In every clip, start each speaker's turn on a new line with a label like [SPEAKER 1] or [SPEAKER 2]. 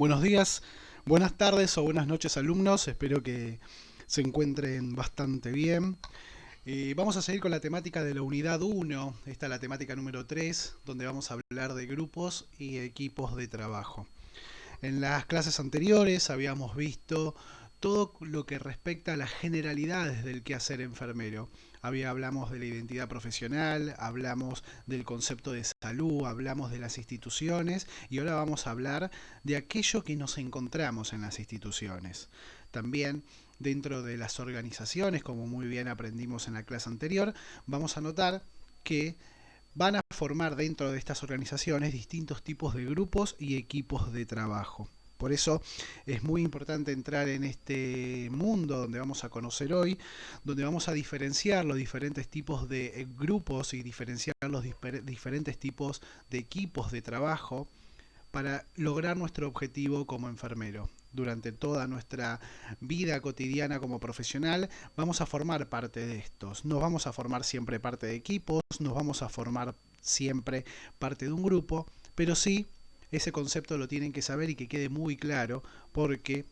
[SPEAKER 1] Buenos días, buenas tardes o buenas noches alumnos, espero que se encuentren bastante bien. Vamos a seguir con la temática de la unidad 1, esta es la temática número 3, donde vamos a hablar de grupos y equipos de trabajo. En las clases anteriores habíamos visto todo lo que respecta a las generalidades del quehacer enfermero. Hablamos de la identidad profesional, hablamos del concepto de salud, hablamos de las instituciones y ahora vamos a hablar de aquello que nos encontramos en las instituciones. También dentro de las organizaciones, como muy bien aprendimos en la clase anterior, vamos a notar que van a formar dentro de estas organizaciones distintos tipos de grupos y equipos de trabajo. Por eso es muy importante entrar en este mundo donde vamos a conocer hoy, donde vamos a diferenciar los diferentes tipos de grupos y diferenciar los diferentes tipos de equipos de trabajo para lograr nuestro objetivo como enfermero. Durante toda nuestra vida cotidiana como profesional vamos a formar parte de estos. No vamos a formar siempre parte de equipos, no vamos a formar siempre parte de un grupo, pero sí ese concepto lo tienen que saber y que quede muy claro, porque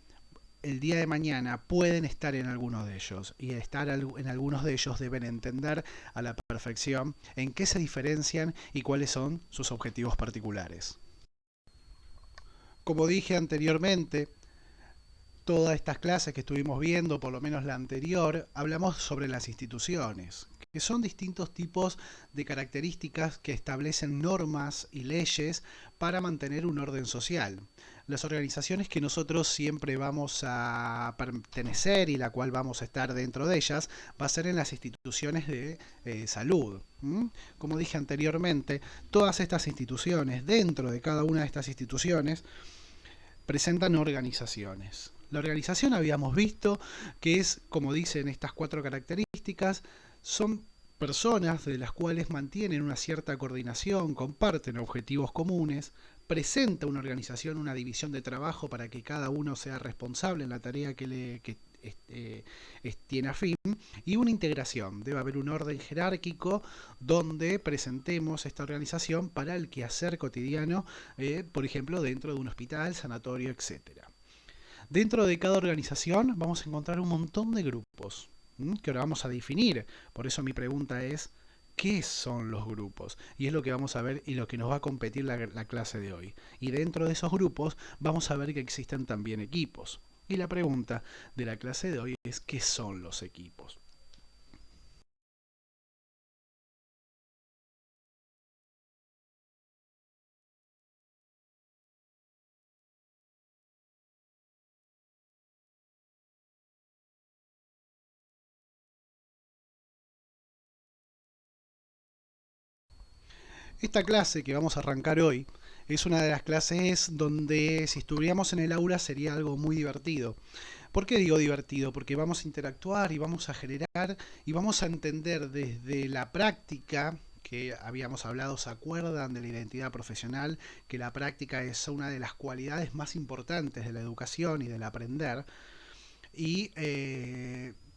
[SPEAKER 1] el día de mañana pueden estar en alguno de ellos, y estar en algunos de ellos deben entender a la perfección en qué se diferencian y cuáles son sus objetivos particulares. Como dije anteriormente, todas estas clases que estuvimos viendo, por lo menos la anterior, hablamos sobre las instituciones, que son distintos tipos de características que establecen normas y leyes para mantener un orden social. Las organizaciones que nosotros siempre vamos a pertenecer y la cual vamos a estar dentro de ellas va a ser en las instituciones de salud. Como dije anteriormente, todas estas instituciones, dentro de cada una de estas instituciones, presentan organizaciones. La organización habíamos visto que es, como dicen estas cuatro características, son personas de las cuales mantienen una cierta coordinación, comparten objetivos comunes, presenta una organización, una división de trabajo para que cada uno sea responsable en la tarea que tiene a fin, y una integración. Debe haber un orden jerárquico donde presentemos esta organización para el quehacer cotidiano, por ejemplo, dentro de un hospital, sanatorio, etcétera. Dentro de cada organización vamos a encontrar un montón de grupos que ahora vamos a definir. Por eso mi pregunta es, ¿qué son los grupos? Y es lo que vamos a ver y lo que nos va a competir la clase de hoy. Y dentro de esos grupos vamos a ver que existen también equipos. Y la pregunta de la clase de hoy es, ¿qué son los equipos? Esta clase que vamos a arrancar hoy es una de las clases donde si estuviéramos en el aula sería algo muy divertido. ¿Por qué digo divertido? Porque vamos a interactuar y vamos a generar y vamos a entender desde la práctica que habíamos hablado, ¿se acuerdan de la identidad profesional? Que la práctica es una de las cualidades más importantes de la educación y del aprender. Y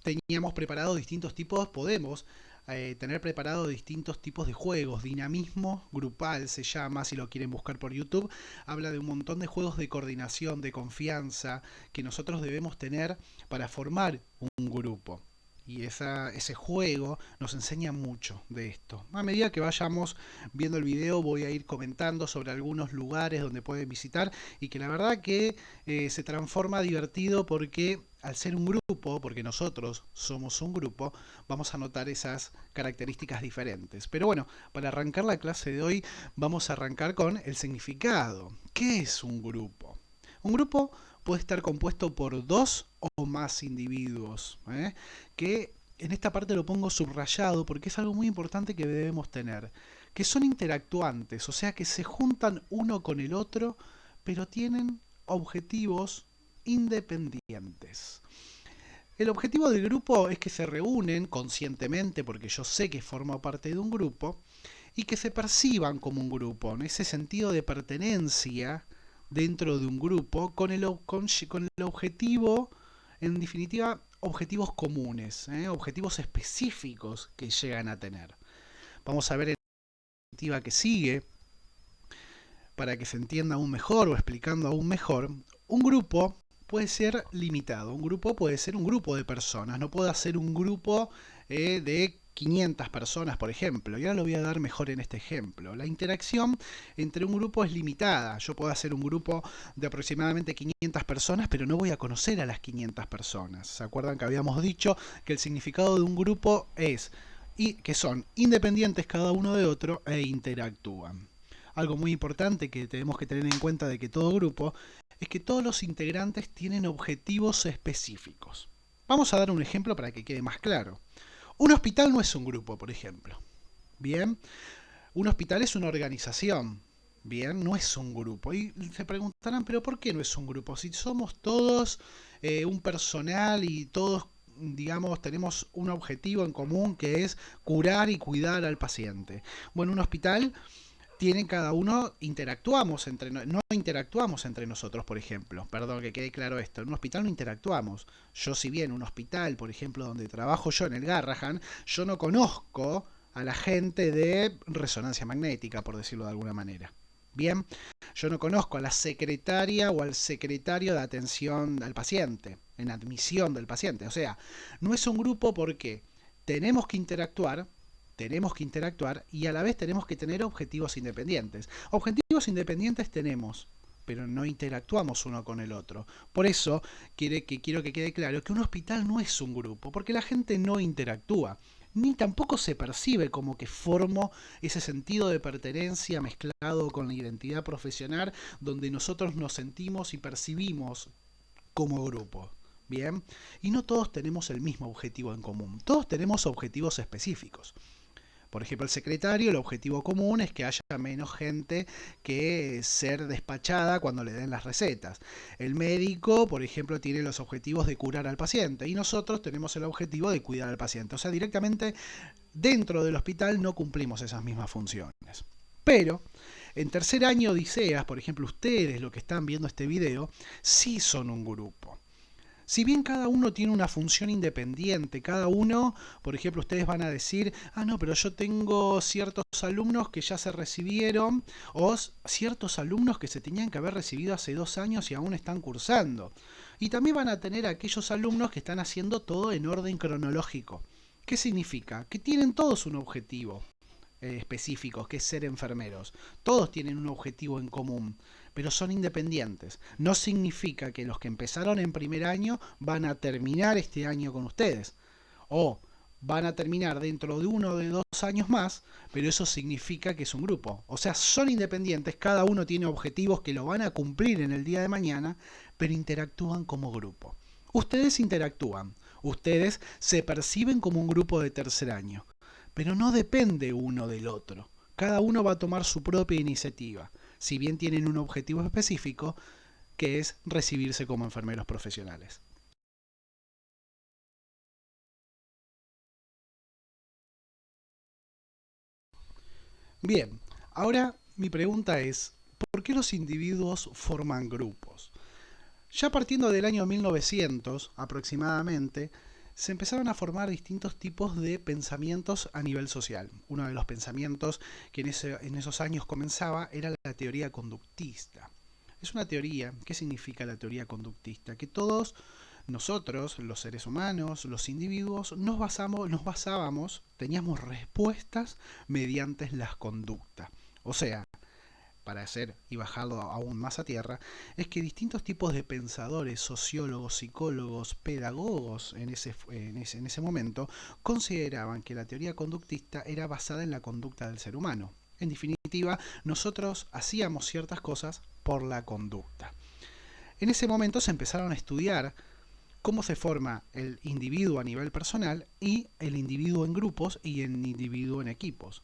[SPEAKER 1] teníamos preparados distintos tipos, podemos tener preparados distintos tipos de juegos. Dinamismo grupal se llama, si lo quieren buscar por YouTube. Habla de un montón de juegos de coordinación, de confianza, que nosotros debemos tener para formar un grupo. Y ese juego nos enseña mucho de esto. A medida que vayamos viendo el video voy a ir comentando sobre algunos lugares donde pueden visitar y que la verdad que se transforma divertido porque al ser un grupo, porque nosotros somos un grupo, vamos a notar esas características diferentes. Pero bueno, para arrancar la clase de hoy vamos a arrancar con el significado. ¿Qué es un grupo? Un grupo puede estar compuesto por dos o más individuos, que en esta parte lo pongo subrayado porque es algo muy importante que debemos tener, que son interactuantes, o sea que se juntan uno con el otro, pero tienen objetivos independientes. El objetivo del grupo es que se reúnen conscientemente, porque yo sé que formo parte de un grupo, y que se perciban como un grupo, en ese sentido de pertenencia dentro de un grupo, con el objetivo, en definitiva, objetivos comunes, objetivos específicos que llegan a tener. Vamos a ver en la diapositiva que sigue, para que se entienda aún mejor o explicando aún mejor, un grupo puede ser limitado. Un grupo puede ser un grupo de personas. No puedo hacer un grupo de 500 personas, por ejemplo. Y ahora lo voy a dar mejor en este ejemplo. La interacción entre un grupo es limitada. Yo puedo hacer un grupo de aproximadamente 500 personas, pero no voy a conocer a las 500 personas. ¿Se acuerdan que habíamos dicho que el significado de un grupo es que son independientes cada uno de otro e interactúan? Algo muy importante que tenemos que tener en cuenta de que todo grupo es que todos los integrantes tienen objetivos específicos. Vamos a dar un ejemplo para que quede más claro. Un hospital no es un grupo, por ejemplo. Bien, un hospital es una organización. Bien, no es un grupo. Y se preguntarán, ¿pero por qué no es un grupo? Si somos todos un personal y todos, digamos, tenemos un objetivo en común que es curar y cuidar al paciente. Bueno, un hospital tienen cada uno, interactuamos no interactuamos entre nosotros, por ejemplo. Perdón, que quede claro esto. En un hospital no interactuamos. Yo, si bien un hospital, por ejemplo, donde trabajo yo en el Garrahan, yo no conozco a la gente de resonancia magnética, por decirlo de alguna manera. Bien, yo no conozco a la secretaria o al secretario de atención al paciente, en admisión del paciente. O sea, no es un grupo porque tenemos que interactuar y a la vez tenemos que tener objetivos independientes. Objetivos independientes tenemos, pero no interactuamos uno con el otro. Por eso quiero que quede claro que un hospital no es un grupo, porque la gente no interactúa, ni tampoco se percibe como que formo ese sentido de pertenencia mezclado con la identidad profesional, donde nosotros nos sentimos y percibimos como grupo. Bien, y no todos tenemos el mismo objetivo en común, todos tenemos objetivos específicos. Por ejemplo, el secretario, el objetivo común es que haya menos gente que ser despachada cuando le den las recetas. El médico, por ejemplo, tiene los objetivos de curar al paciente y nosotros tenemos el objetivo de cuidar al paciente. O sea, directamente dentro del hospital no cumplimos esas mismas funciones. Pero en tercer año Odiseas, por ejemplo, ustedes, los que están viendo este video, sí son un grupo. Si bien cada uno tiene una función independiente, cada uno, por ejemplo, ustedes van a decir, no, pero yo tengo ciertos alumnos que ya se recibieron, o ciertos alumnos que se tenían que haber recibido hace 2 años y aún están cursando. Y también van a tener aquellos alumnos que están haciendo todo en orden cronológico. ¿Qué significa? Que tienen todos un objetivo específico, que es ser enfermeros. Todos tienen un objetivo en común, pero son independientes. No significa que los que empezaron en primer año van a terminar este año con ustedes. O van a terminar dentro de 1 o de 2 años más, pero eso significa que es un grupo. O sea, son independientes, cada uno tiene objetivos que lo van a cumplir en el día de mañana, pero interactúan como grupo. Ustedes interactúan, ustedes se perciben como un grupo de tercer año, pero no depende uno del otro. Cada uno va a tomar su propia iniciativa, si bien tienen un objetivo específico, que es recibirse como enfermeros profesionales. Bien, ahora mi pregunta es, ¿por qué los individuos forman grupos? Ya partiendo del año 1900 aproximadamente, se empezaron a formar distintos tipos de pensamientos a nivel social. Uno de los pensamientos que en esos años comenzaba era la teoría conductista. Es una teoría. ¿Qué significa la teoría conductista? Que todos nosotros, los seres humanos, los individuos, nos basábamos, teníamos respuestas mediante las conductas. O sea, para hacer y bajarlo aún más a tierra, es que distintos tipos de pensadores, sociólogos, psicólogos, pedagogos en ese momento consideraban que la teoría conductista era basada en la conducta del ser humano. En definitiva, nosotros hacíamos ciertas cosas por la conducta. En ese momento se empezaron a estudiar cómo se forma el individuo a nivel personal y el individuo en grupos y el individuo en equipos.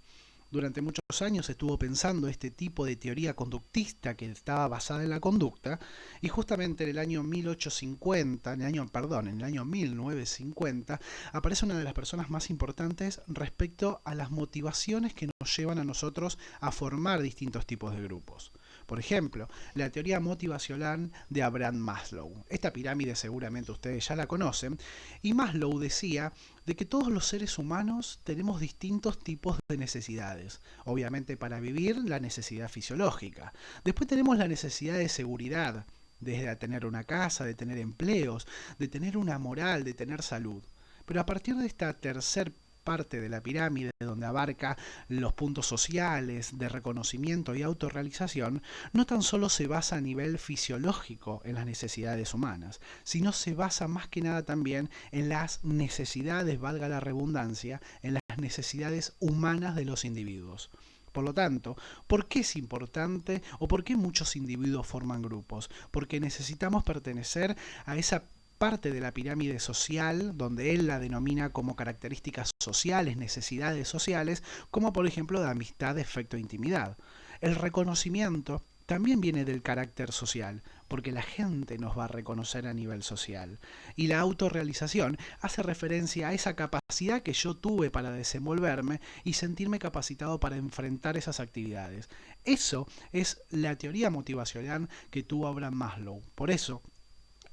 [SPEAKER 1] Durante muchos años se estuvo pensando este tipo de teoría conductista que estaba basada en la conducta, y justamente en el año 1850, en el año 1950, aparece una de las personas más importantes respecto a las motivaciones que nos llevan a nosotros a formar distintos tipos de grupos. Por ejemplo, la teoría motivacional de Abraham Maslow. Esta pirámide seguramente ustedes ya la conocen, y Maslow decía de que todos los seres humanos tenemos distintos tipos de necesidades. Obviamente para vivir, la necesidad fisiológica. Después tenemos la necesidad de seguridad, desde tener una casa, de tener empleos, de tener una moral, de tener salud. Pero a partir de esta tercer parte de la pirámide, donde abarca los puntos sociales, de reconocimiento y autorrealización, no tan solo se basa a nivel fisiológico en las necesidades humanas, sino se basa más que nada también en las necesidades, valga la redundancia, en las necesidades humanas de los individuos. Por lo tanto, ¿por qué es importante o por qué muchos individuos forman grupos? Porque necesitamos pertenecer a esa parte de la pirámide social, donde él la denomina como características sociales, necesidades sociales, como por ejemplo de amistad, afecto e intimidad. El reconocimiento también viene del carácter social, porque la gente nos va a reconocer a nivel social. Y la autorrealización hace referencia a esa capacidad que yo tuve para desenvolverme y sentirme capacitado para enfrentar esas actividades. Eso es la teoría motivacional que tuvo Abraham Maslow. Por eso,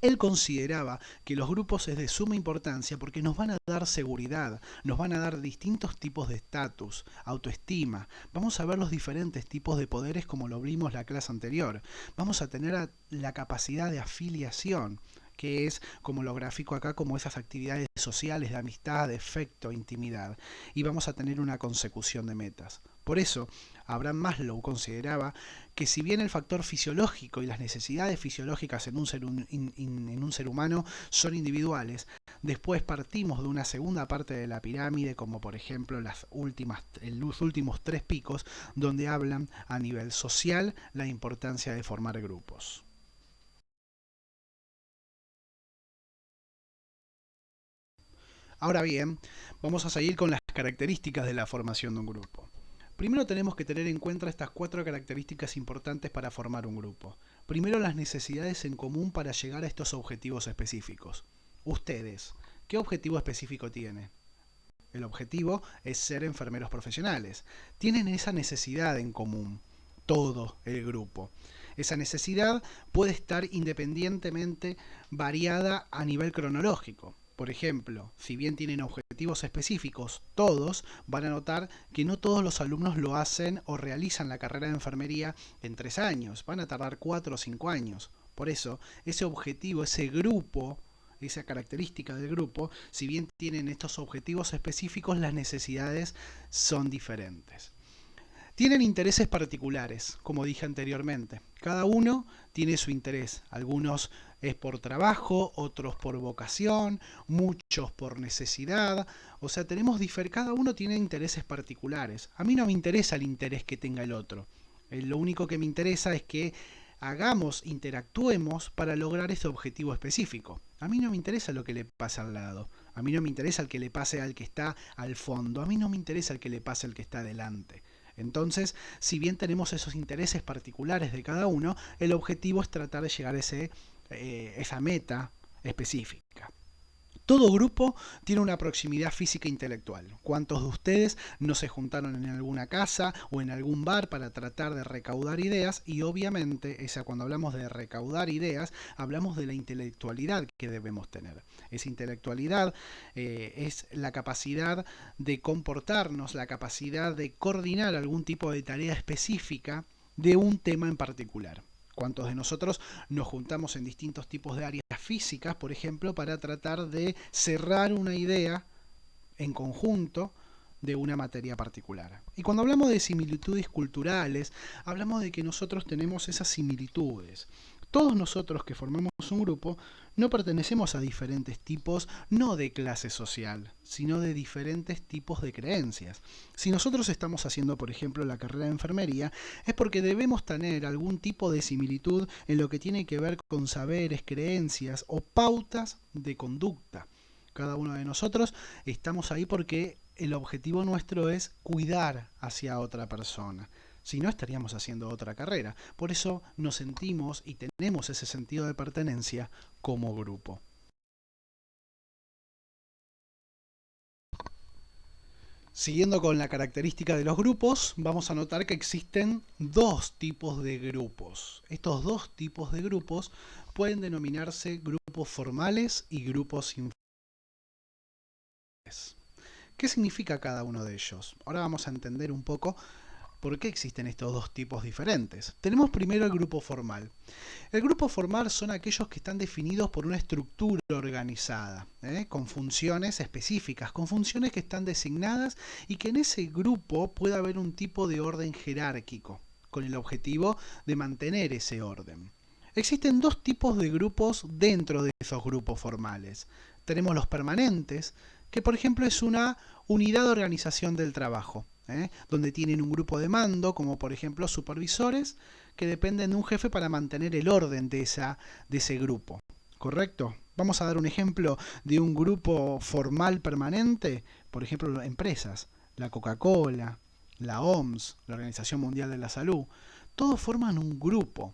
[SPEAKER 1] él consideraba que los grupos es de suma importancia porque nos van a dar seguridad, nos van a dar distintos tipos de estatus, autoestima, vamos a ver los diferentes tipos de poderes como lo vimos la clase anterior, vamos a tener la capacidad de afiliación, que es, como lo grafico acá, como esas actividades sociales de amistad, de afecto, intimidad, y vamos a tener una consecución de metas. Por eso, Abraham Maslow consideraba que si bien el factor fisiológico y las necesidades fisiológicas en un ser humano son individuales, después partimos de una segunda parte de la pirámide, como por ejemplo los últimos tres picos, donde hablan a nivel social la importancia de formar grupos. Ahora bien, vamos a seguir con las características de la formación de un grupo. Primero tenemos que tener en cuenta estas cuatro características importantes para formar un grupo. Primero, las necesidades en común para llegar a estos objetivos específicos. Ustedes, ¿qué objetivo específico tienen? El objetivo es ser enfermeros profesionales. Tienen esa necesidad en común, todo el grupo. Esa necesidad puede estar independientemente variada a nivel cronológico. Por ejemplo, si bien tienen objetivos específicos, todos van a notar que no todos los alumnos lo hacen o realizan la carrera de enfermería en 3 años, van a tardar 4 o 5 años. Por eso, ese objetivo, ese grupo, esa característica del grupo, si bien tienen estos objetivos específicos, las necesidades son diferentes. Tienen intereses particulares, como dije anteriormente. Cada uno tiene su interés. Algunos es por trabajo, otros por vocación, muchos por necesidad. O sea, cada uno tiene intereses particulares. A mí no me interesa el interés que tenga el otro. Lo único que me interesa es que interactuemos para lograr ese objetivo específico. A mí no me interesa lo que le pasa al lado. A mí no me interesa el que le pase al que está al fondo. A mí no me interesa el que le pase al que está adelante. Entonces, si bien tenemos esos intereses particulares de cada uno, el objetivo es tratar de llegar a esa meta específica. Todo grupo tiene una proximidad física e intelectual. ¿Cuántos de ustedes no se juntaron en alguna casa o en algún bar para tratar de recaudar ideas? Y obviamente, cuando hablamos de recaudar ideas, hablamos de la intelectualidad que debemos tener. Esa intelectualidad es la capacidad de comportarnos, la capacidad de coordinar algún tipo de tarea específica de un tema en particular. ¿Cuántos de nosotros nos juntamos en distintos tipos de áreas físicas, por ejemplo, para tratar de cerrar una idea en conjunto de una materia particular? Y cuando hablamos de similitudes culturales, hablamos de que nosotros tenemos esas similitudes. Todos nosotros que formamos un grupo no pertenecemos a diferentes tipos, no de clase social, sino de diferentes tipos de creencias. Si nosotros estamos haciendo, por ejemplo, la carrera de enfermería, es porque debemos tener algún tipo de similitud en lo que tiene que ver con saberes, creencias o pautas de conducta. Cada uno de nosotros estamos ahí porque el objetivo nuestro es cuidar hacia otra persona. Si no, estaríamos haciendo otra carrera. Por eso nos sentimos y tenemos ese sentido de pertenencia como grupo. Siguiendo con la característica de los grupos, vamos a notar que existen dos tipos de grupos. Estos dos tipos de grupos pueden denominarse grupos formales y grupos informales. ¿Qué significa cada uno de ellos? Ahora vamos a entender un poco por qué existen estos dos tipos diferentes. Tenemos primero el grupo formal. El grupo formal son aquellos que están definidos por una estructura organizada, con funciones específicas, con funciones que están designadas y que en ese grupo puede haber un tipo de orden jerárquico, con el objetivo de mantener ese orden. Existen dos tipos de grupos dentro de esos grupos formales. Tenemos los permanentes, que por ejemplo es una unidad de organización del trabajo, donde tienen un grupo de mando, como por ejemplo supervisores, que dependen de un jefe para mantener el orden de ese grupo. ¿Correcto? Vamos a dar un ejemplo de un grupo formal permanente, por ejemplo, empresas, la Coca-Cola, la OMS, la Organización Mundial de la Salud, todos forman un grupo.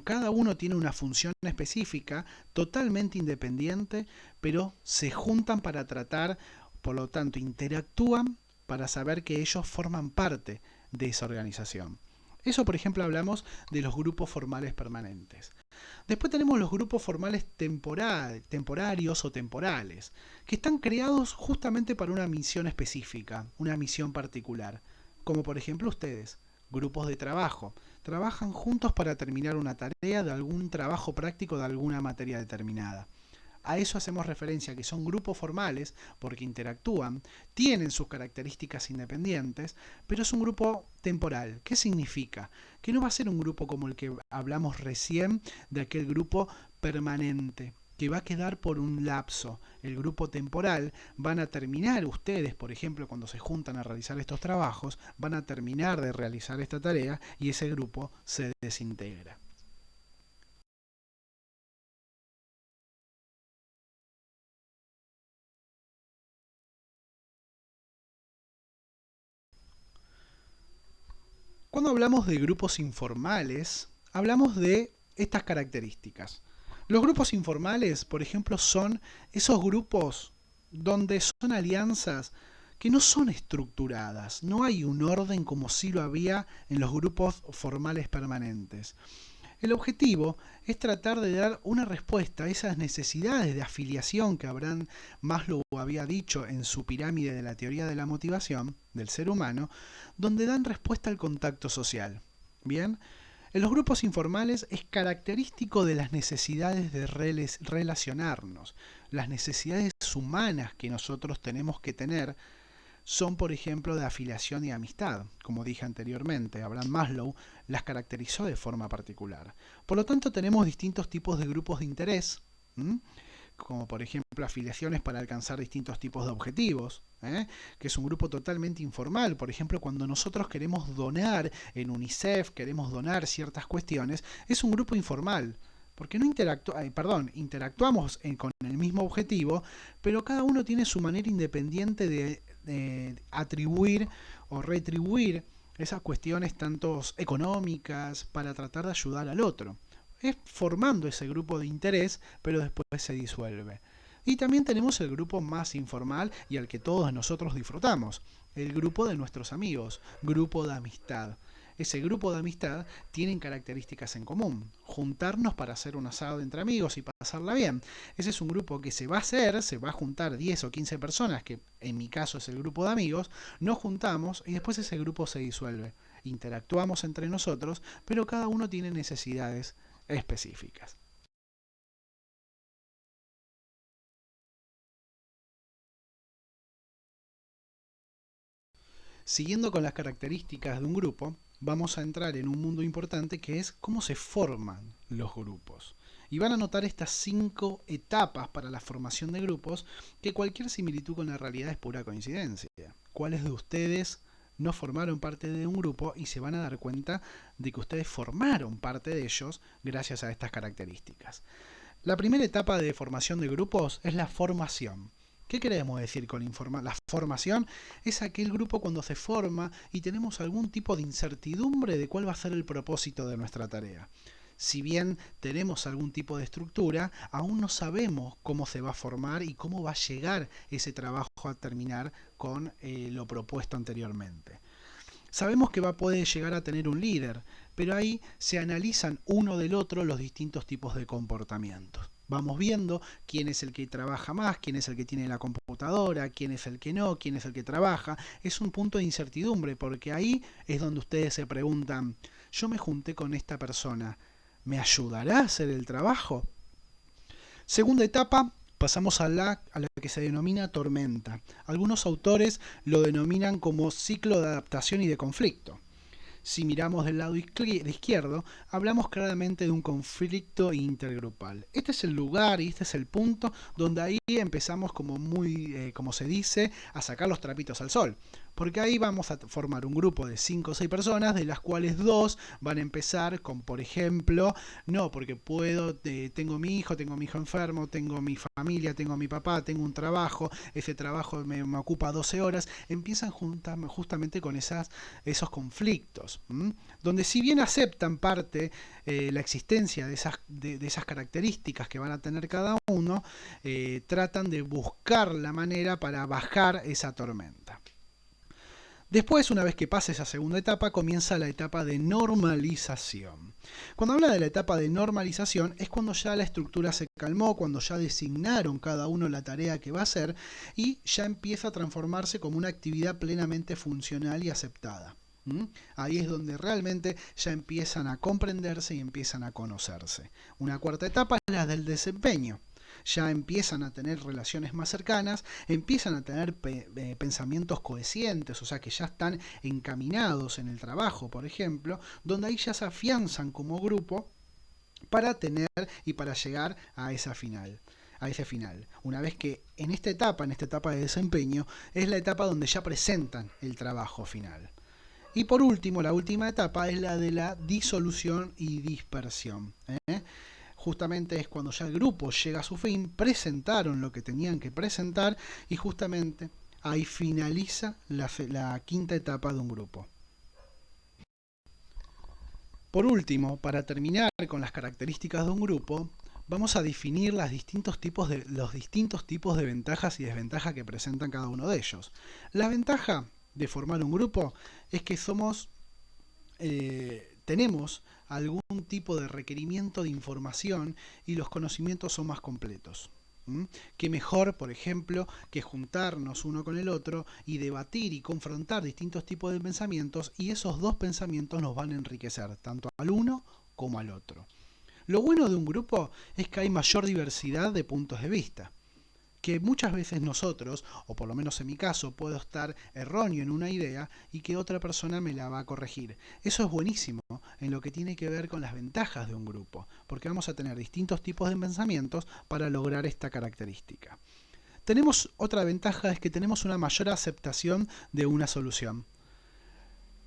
[SPEAKER 1] Cada uno tiene una función específica, totalmente independiente, pero se juntan para tratar, por lo tanto, interactúan para saber que ellos forman parte de esa organización. Eso, por ejemplo, hablamos de los grupos formales permanentes. Después tenemos los grupos formales temporarios o temporales, que están creados justamente para una misión específica, una misión particular. Como por ejemplo ustedes, grupos de trabajo. Trabajan juntos para terminar una tarea de algún trabajo práctico de alguna materia determinada. A eso hacemos referencia, que son grupos formales porque interactúan, tienen sus características independientes, pero es un grupo temporal. ¿Qué significa? Que no va a ser un grupo como el que hablamos recién, de aquel grupo permanente, que va a quedar por un lapso. El grupo temporal van a terminar ustedes, por ejemplo, cuando se juntan a realizar estos trabajos, van a terminar de realizar esta tarea y ese grupo se desintegra. Cuando hablamos de grupos informales, hablamos de estas características. Los grupos informales, por ejemplo, son esos grupos donde son alianzas que no son estructuradas, no hay un orden como sí lo había en los grupos formales permanentes. El objetivo es tratar de dar una respuesta a esas necesidades de afiliación que Abraham Maslow había dicho en su pirámide de la teoría de la motivación del ser humano, donde dan respuesta al contacto social. Bien, en los grupos informales es característico de las necesidades de relacionarnos, las necesidades humanas que nosotros tenemos que tener son, por ejemplo, de afiliación y amistad. Como dije anteriormente, Abraham Maslow las caracterizó de forma particular. Por lo tanto, tenemos distintos tipos de grupos de interés, como por ejemplo afiliaciones para alcanzar distintos tipos de objetivos, que es un grupo totalmente informal. Por ejemplo, cuando nosotros queremos donar en UNICEF, queremos donar ciertas cuestiones, es un grupo informal. Porque no interactuamos con el mismo objetivo, pero cada uno tiene su manera independiente de atribuir o retribuir esas cuestiones tanto económicas para tratar de ayudar al otro. Es formando ese grupo de interés, pero después se disuelve. Y también tenemos el grupo más informal y al que todos nosotros disfrutamos, el grupo de nuestros amigos, grupo de amistad. Ese grupo de amistad tienen características en común. Juntarnos para hacer un asado entre amigos y pasarla bien. Ese es un grupo que se va a hacer, se va a juntar 10 o 15 personas, que en mi caso es el grupo de amigos, nos juntamos y después ese grupo se disuelve. Interactuamos entre nosotros, pero cada uno tiene necesidades específicas. Siguiendo con las características de un grupo, vamos a entrar en un mundo importante que es cómo se forman los grupos. Y van a notar estas 5 etapas para la formación de grupos, que cualquier similitud con la realidad es pura coincidencia. ¿Cuáles de ustedes no formaron parte de un grupo y se van a dar cuenta de que ustedes formaron parte de ellos gracias a estas características? La primera etapa de formación de grupos es la formación. ¿Qué queremos decir con la formación? Es aquel grupo cuando se forma y tenemos algún tipo de incertidumbre de cuál va a ser el propósito de nuestra tarea. si bien tenemos algún tipo de estructura, aún no sabemos cómo se va a formar y cómo va a llegar ese trabajo a terminar con lo propuesto anteriormente. Sabemos que puede llegar a tener un líder, pero ahí se analizan uno del otro los distintos tipos de comportamientos. Vamos viendo quién es el que trabaja más, quién es el que tiene la computadora, quién es el que no, quién es el que trabaja. Es un punto de incertidumbre, porque ahí es donde ustedes se preguntan, yo me junté con esta persona, ¿me ayudará a hacer el trabajo? Segunda etapa, pasamos a la que se denomina tormenta. Algunos autores lo denominan como ciclo de adaptación y de conflicto. Si miramos del lado izquierdo, hablamos claramente de un conflicto intergrupal. Este es el lugar y este es el punto donde ahí empezamos como se dice, a sacar los trapitos al sol. Porque ahí vamos a formar un grupo de 5 o 6 personas, de las cuales 2 van a empezar con, por ejemplo, no, porque tengo mi hijo enfermo, tengo mi familia, tengo a mi papá, tengo un trabajo, ese trabajo me ocupa 12 horas, empiezan justamente con esos conflictos, donde si bien aceptan parte la existencia de esas características que van a tener cada uno, tratan de buscar la manera para bajar esa tormenta. Después, una vez que pasa esa segunda etapa, comienza la etapa de normalización. Cuando habla de la etapa de normalización es cuando ya la estructura se calmó, cuando ya designaron cada uno la tarea que va a hacer y ya empieza a transformarse como una actividad plenamente funcional y aceptada. Ahí es donde realmente ya empiezan a comprenderse y empiezan a conocerse. Una cuarta etapa es la del desempeño. Ya empiezan a tener relaciones más cercanas, empiezan a tener pensamientos coherentes, o sea que ya están encaminados en el trabajo, por ejemplo, donde ahí ya se afianzan como grupo para tener y para llegar a ese final. Una vez que en esta etapa de desempeño, es la etapa donde ya presentan el trabajo final. Y por último, la última etapa es la de la disolución y dispersión. Justamente es cuando ya el grupo llega a su fin, presentaron lo que tenían que presentar y justamente ahí finaliza la quinta etapa de un grupo. Por último, para terminar con las características de un grupo, vamos a definir los distintos tipos de ventajas y desventajas que presentan cada uno de ellos. La ventaja de formar un grupo es que tenemos algún tipo de requerimiento de información y los conocimientos son más completos. Que mejor, por ejemplo, que juntarnos uno con el otro y debatir y confrontar distintos tipos de pensamientos, y esos dos pensamientos nos van a enriquecer tanto al uno como al otro. Lo bueno de un grupo es que hay mayor diversidad de puntos de vista, que muchas veces nosotros, o por lo menos en mi caso, puedo estar erróneo en una idea y que otra persona me la va a corregir. Eso es buenísimo en lo que tiene que ver con las ventajas de un grupo, porque vamos a tener distintos tipos de pensamientos para lograr esta característica. Tenemos otra ventaja, es que tenemos una mayor aceptación de una solución.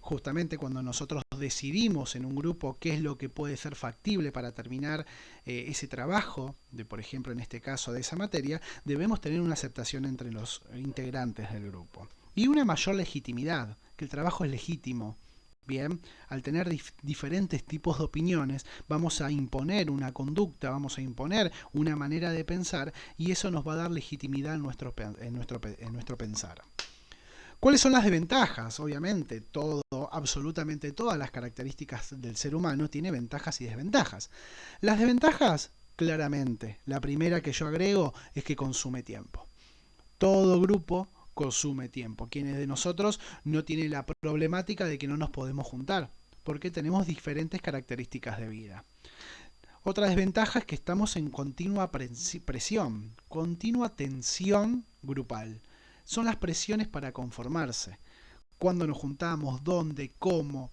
[SPEAKER 1] Justamente cuando nosotros decidimos en un grupo qué es lo que puede ser factible para terminar ese trabajo, por ejemplo en este caso de esa materia, debemos tener una aceptación entre los integrantes del grupo. Y una mayor legitimidad, que el trabajo es legítimo. Bien, al tener diferentes tipos de opiniones, vamos a imponer una conducta, vamos a imponer una manera de pensar, y eso nos va a dar legitimidad en nuestro pensar. ¿Cuáles son las desventajas? Obviamente, absolutamente todas las características del ser humano tiene ventajas y desventajas. Las desventajas, claramente, la primera que yo agrego es que consume tiempo. Todo grupo consume tiempo. Quienes de nosotros no tienen la problemática de que no nos podemos juntar, porque tenemos diferentes características de vida. Otra desventaja es que estamos en continua presión, continua tensión grupal. Son las presiones para conformarse. ¿Cuándo nos juntamos? ¿Dónde? ¿Cómo?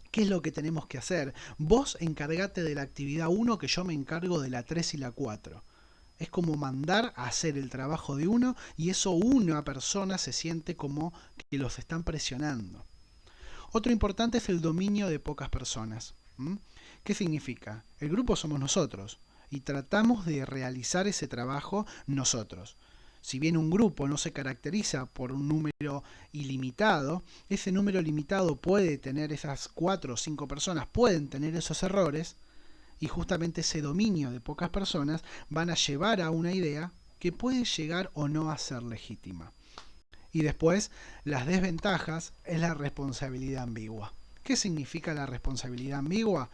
[SPEAKER 1] ¿Qué es lo que tenemos que hacer? Vos encargate de la actividad 1 que yo me encargo de la 3 y la 4. Es como mandar a hacer el trabajo de uno y eso una persona se siente como que los están presionando. Otro importante es el dominio de pocas personas. ¿Qué significa? El grupo somos nosotros y tratamos de realizar ese trabajo nosotros. Si bien un grupo no se caracteriza por un número ilimitado, ese número limitado puede tener esas 4 o 5 personas, pueden tener esos errores, Y justamente ese dominio de pocas personas van a llevar a una idea que puede llegar o no a ser legítima. Y después, las desventajas es la responsabilidad ambigua. ¿Qué significa la responsabilidad ambigua?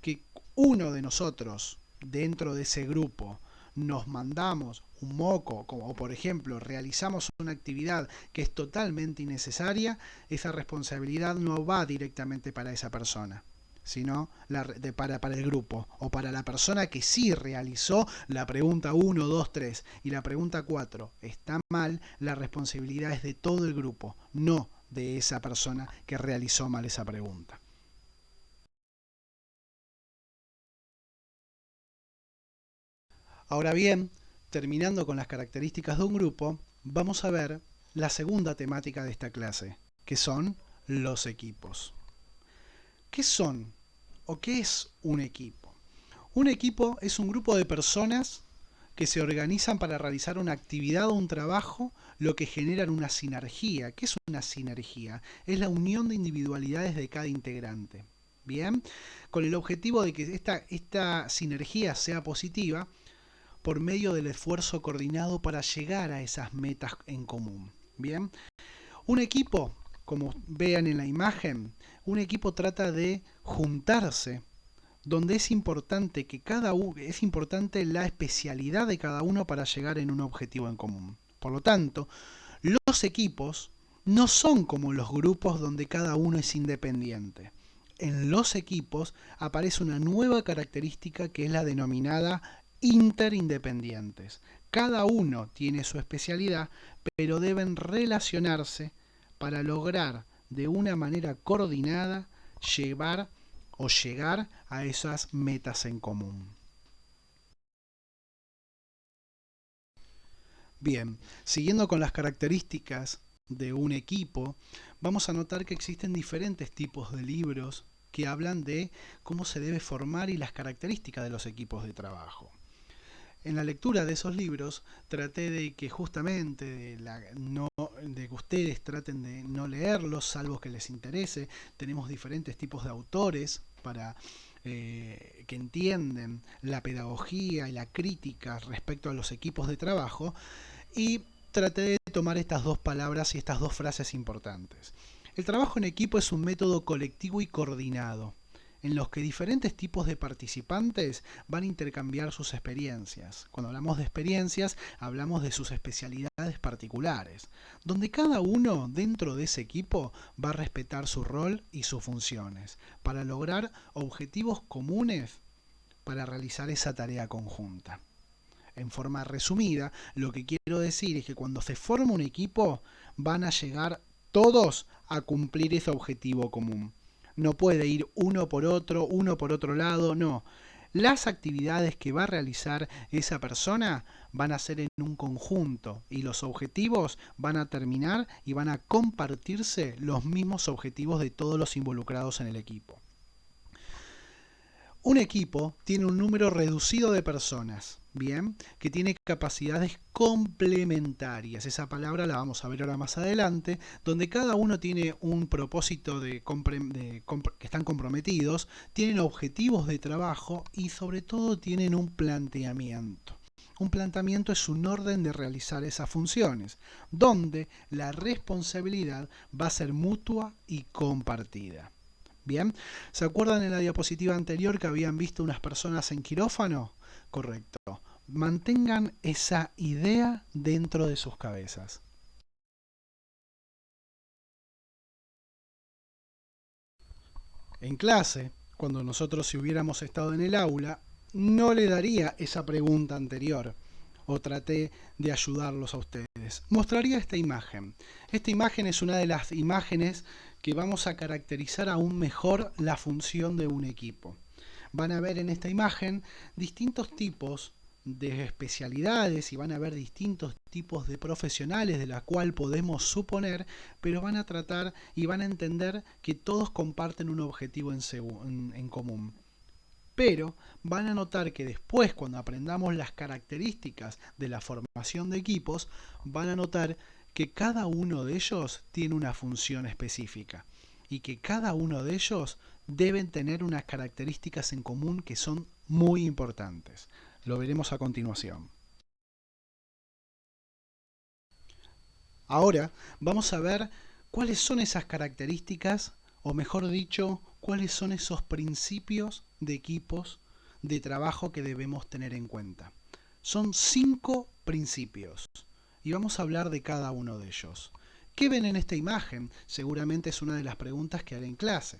[SPEAKER 1] Que uno de nosotros, dentro de ese grupo, nos mandamos un moco, como por ejemplo realizamos una actividad que es totalmente innecesaria, esa responsabilidad no va directamente para esa persona, sino para el grupo o para la persona que sí realizó la pregunta 1, 2, 3 y la pregunta 4 está mal, la responsabilidad es de todo el grupo, no de esa persona que realizó mal esa pregunta. Ahora bien, terminando con las características de un grupo, vamos a ver la segunda temática de esta clase, que son los equipos. ¿Qué son o qué es un equipo? Un equipo es un grupo de personas que se organizan para realizar una actividad o un trabajo, lo que generan una sinergia. ¿Qué es una sinergia? Es la unión de individualidades de cada integrante. Bien, con el objetivo de que esta sinergia sea positiva, por medio del esfuerzo coordinado para llegar a esas metas en común. Bien, un equipo, como vean en la imagen, un equipo trata de juntarse, donde es importante es importante la especialidad de cada uno para llegar en un objetivo en común. Por lo tanto, los equipos no son como los grupos donde cada uno es independiente. En los equipos aparece una nueva característica que es la denominada interindependientes. Cada uno tiene su especialidad, pero deben relacionarse para lograr de una manera coordinada llevar o llegar a esas metas en común. Bien, siguiendo con las características de un equipo, vamos a notar que existen diferentes tipos de libros que hablan de cómo se debe formar y las características de los equipos de trabajo. En la lectura de esos libros traté de que justamente de que ustedes traten de no leerlos salvo que les interese. Tenemos diferentes tipos de autores para que entienden la pedagogía y la crítica respecto a los equipos de trabajo, y traté de tomar estas dos palabras y estas dos frases importantes. El trabajo en equipo es un método colectivo y coordinado, en los que diferentes tipos de participantes van a intercambiar sus experiencias. Cuando hablamos de experiencias, hablamos de sus especialidades particulares, donde cada uno dentro de ese equipo va a respetar su rol y sus funciones, para lograr objetivos comunes para realizar esa tarea conjunta. En forma resumida, lo que quiero decir es que cuando se forma un equipo, van a llegar todos a cumplir ese objetivo común. No puede ir uno por otro lado, no. Las actividades que va a realizar esa persona van a ser en un conjunto y los objetivos van a terminar y van a compartirse los mismos objetivos de todos los involucrados en el equipo. Un equipo tiene un número reducido de personas, bien, que tiene capacidades complementarias. Esa palabra la vamos a ver ahora más adelante, donde cada uno tiene un propósito que están comprometidos, tienen objetivos de trabajo y sobre todo tienen un planteamiento. Un planteamiento es un orden de realizar esas funciones, donde la responsabilidad va a ser mutua y compartida. Bien, ¿se acuerdan en la diapositiva anterior que habían visto unas personas en quirófano? Correcto. Mantengan esa idea dentro de sus cabezas. En clase, cuando nosotros si hubiéramos estado en el aula, no le daría esa pregunta anterior, o traté de ayudarlos a ustedes. Mostraría esta imagen. Esta imagen es una de las imágenes que vamos a caracterizar aún mejor la función de un equipo. Van a ver en esta imagen distintos tipos de especialidades y van a ver distintos tipos de profesionales de la cual podemos suponer, pero van a tratar y van a entender que todos comparten un objetivo en común. Pero van a notar que después, cuando aprendamos las características de la formación de equipos, van a notar que cada uno de ellos tiene una función específica y que cada uno de ellos deben tener unas características en común que son muy importantes. Lo veremos a continuación. Ahora vamos a ver cuáles son esas características, o mejor dicho, cuáles son esos principios de equipos de trabajo que debemos tener en cuenta. Son 5 principios y vamos a hablar de cada uno de ellos. ¿Qué ven en esta imagen? Seguramente es una de las preguntas que haré en clase.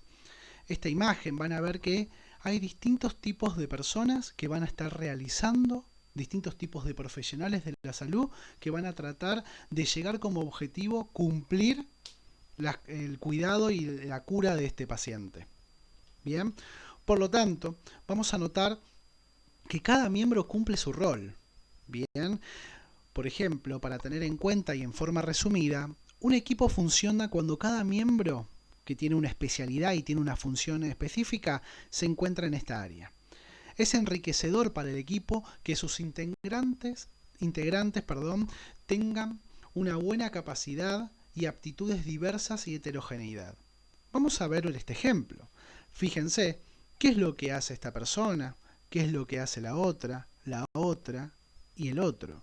[SPEAKER 1] Esta imagen van a ver que hay distintos tipos de personas que van a estar realizando, distintos tipos de profesionales de la salud que van a tratar de llegar como objetivo cumplir el cuidado y la cura de este paciente. Bien, por lo tanto, vamos a notar que cada miembro cumple su rol. Bien, por ejemplo, para tener en cuenta y en forma resumida, un equipo funciona cuando cada miembro que tiene una especialidad y tiene una función específica se encuentra en esta área. Es enriquecedor para el equipo que sus integrantes tengan una buena capacidad y aptitudes diversas y heterogeneidad. Vamos a ver este ejemplo. Fíjense, ¿qué es lo que hace esta persona? ¿Qué es lo que hace la otra y el otro?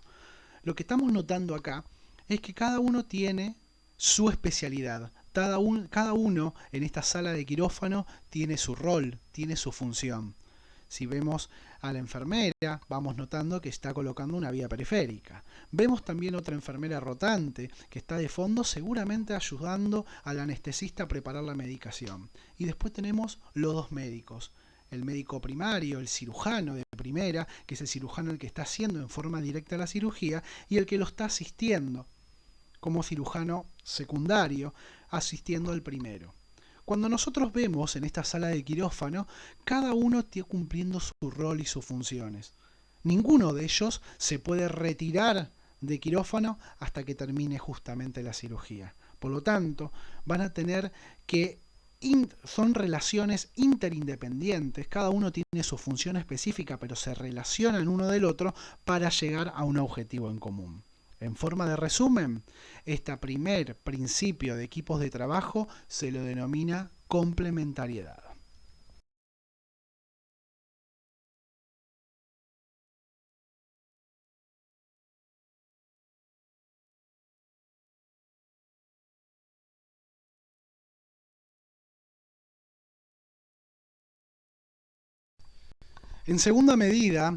[SPEAKER 1] Lo que estamos notando acá es que cada uno tiene su especialidad. Cada uno en esta sala de quirófano tiene su rol, tiene su función. Si vemos a la enfermera, vamos notando que está colocando una vía periférica. Vemos también otra enfermera rotante que está de fondo, seguramente ayudando al anestesista a preparar la medicación. Y después tenemos los dos médicos. El médico primario, el cirujano de primera, que es el cirujano el que está haciendo en forma directa la cirugía, y el que lo está asistiendo como cirujano secundario, asistiendo al primero. Cuando nosotros vemos en esta sala de quirófano, cada uno está cumpliendo su rol y sus funciones. Ninguno de ellos se puede retirar de quirófano hasta que termine justamente la cirugía. Por lo tanto, van a tener que son relaciones interindependientes, cada uno tiene su función específica, pero se relacionan uno del otro para llegar a un objetivo en común. En forma de resumen, este primer principio de equipos de trabajo se lo denomina complementariedad. En segunda medida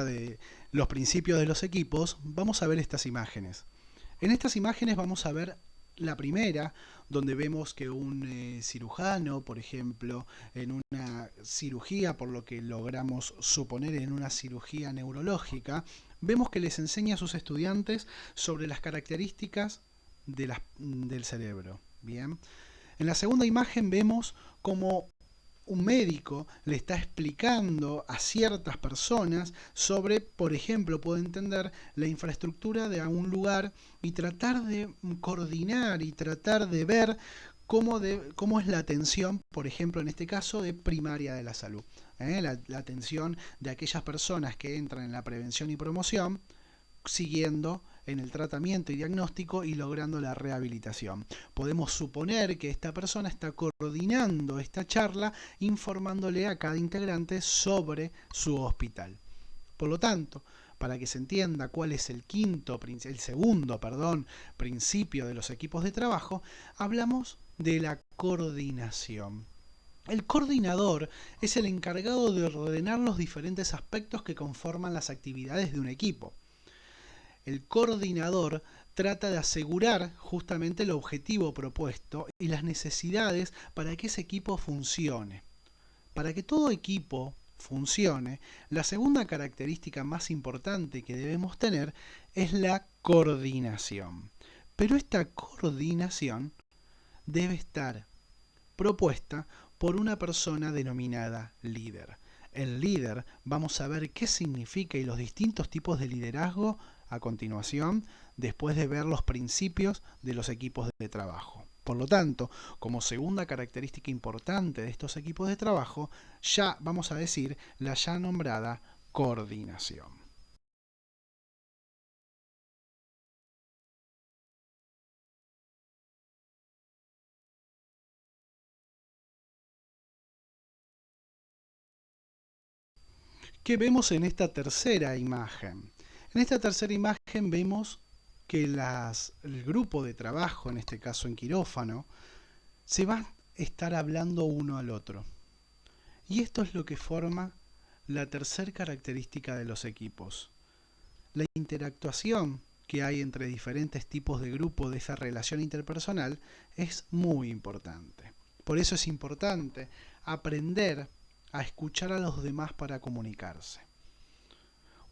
[SPEAKER 1] de los principios de los equipos, vamos a ver estas imágenes. En estas imágenes vamos a ver la primera, donde vemos que un cirujano, por ejemplo, en una cirugía, por lo que logramos suponer en una cirugía neurológica, vemos que les enseña a sus estudiantes sobre las características del cerebro. Bien. En la segunda imagen vemos como un médico le está explicando a ciertas personas sobre, por ejemplo, puede entender la infraestructura de algún lugar y tratar de coordinar y tratar de ver cómo es la atención, por ejemplo, en este caso, de primaria de la salud. La atención de aquellas personas que entran en la prevención y promoción, siguiendo en el tratamiento y diagnóstico y logrando la rehabilitación. Podemos suponer que esta persona está coordinando esta charla, informándole a cada integrante sobre su hospital. Por lo tanto, para que se entienda cuál es el segundo principio de los equipos de trabajo, hablamos de la coordinación. El coordinador es el encargado de ordenar los diferentes aspectos que conforman las actividades de un equipo. El coordinador trata de asegurar justamente el objetivo propuesto y las necesidades para que ese equipo funcione. Para que todo equipo funcione, la segunda característica más importante que debemos tener es la coordinación. Pero esta coordinación debe estar propuesta por una persona denominada líder. El líder, vamos a ver qué significa y los distintos tipos de liderazgo a continuación, después de ver los principios de los equipos de trabajo. Por lo tanto, como segunda característica importante de estos equipos de trabajo, ya vamos a decir la ya nombrada coordinación. ¿Qué vemos en esta tercera imagen? En esta tercera imagen vemos que el grupo de trabajo, en este caso en quirófano, se va a estar hablando uno al otro. Y esto es lo que forma la tercera característica de los equipos. La interactuación que hay entre diferentes tipos de grupo de esa relación interpersonal es muy importante. Por eso es importante aprender a escuchar a los demás para comunicarse.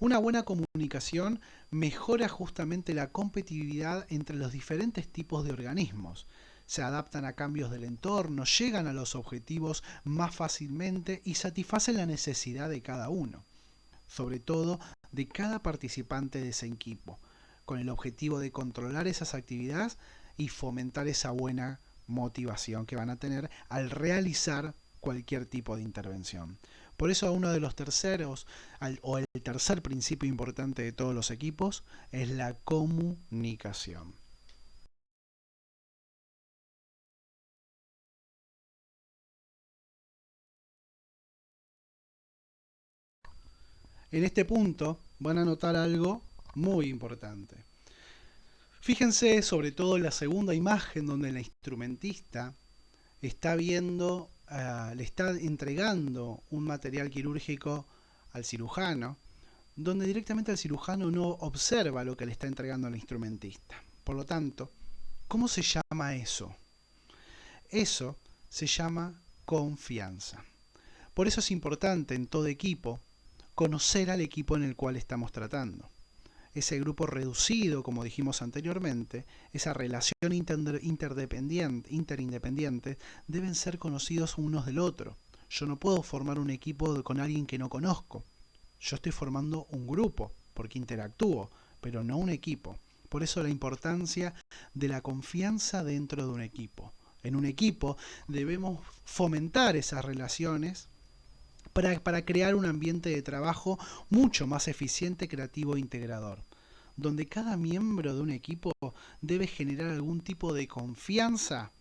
[SPEAKER 1] Una buena comunicación mejora justamente la competitividad entre los diferentes tipos de organismos. Se adaptan a cambios del entorno, llegan a los objetivos más fácilmente y satisfacen la necesidad de cada uno, sobre todo de cada participante de ese equipo, con el objetivo de controlar esas actividades y fomentar esa buena motivación que van a tener al realizar cualquier tipo de intervención. Por eso uno de los terceros, o el tercer principio importante de todos los equipos, es la comunicación. En este punto van a notar algo muy importante. Fíjense sobre todo en la segunda imagen donde el instrumentista está viendo, le está entregando un material quirúrgico al cirujano, donde directamente el cirujano no observa lo que le está entregando al instrumentista. Por lo tanto, ¿cómo se llama eso? Eso se llama confianza. Por eso es importante en todo equipo conocer al equipo en el cual estamos tratando. Ese grupo reducido, como dijimos anteriormente, esa relación interindependiente, deben ser conocidos unos del otro. Yo no puedo formar un equipo con alguien que no conozco. Yo estoy formando un grupo, porque interactúo, pero no un equipo. Por eso la importancia de la confianza dentro de un equipo. En un equipo debemos fomentar esas relaciones para crear un ambiente de trabajo mucho más eficiente, creativo e integrador, donde cada miembro de un equipo debe generar algún tipo de confianza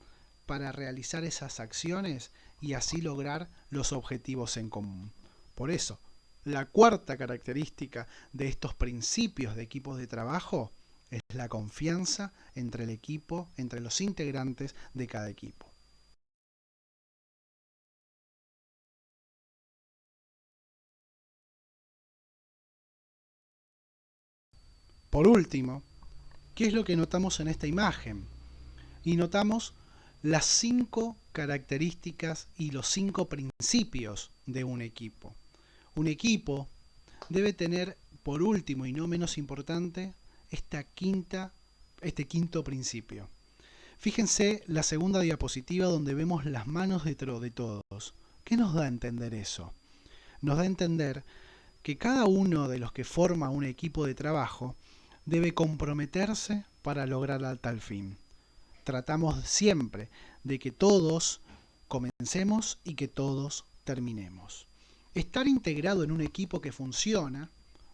[SPEAKER 1] para realizar esas acciones y así lograr los objetivos en común. Por eso, la cuarta característica de estos principios de equipos de trabajo es la confianza entre el equipo, entre los integrantes de cada equipo. Por último, ¿qué es lo que notamos en esta imagen? Y notamos las 5 características y los 5 principios de un equipo. Un equipo debe tener, por último y no menos importante, este quinto principio. Fíjense la segunda diapositiva donde vemos las manos de todos. ¿Qué nos da a entender eso? Nos da a entender que cada uno de los que forma un equipo de trabajo debe comprometerse para lograr tal fin. Tratamos siempre de que todos comencemos y que todos terminemos. Estar integrado en un equipo que funciona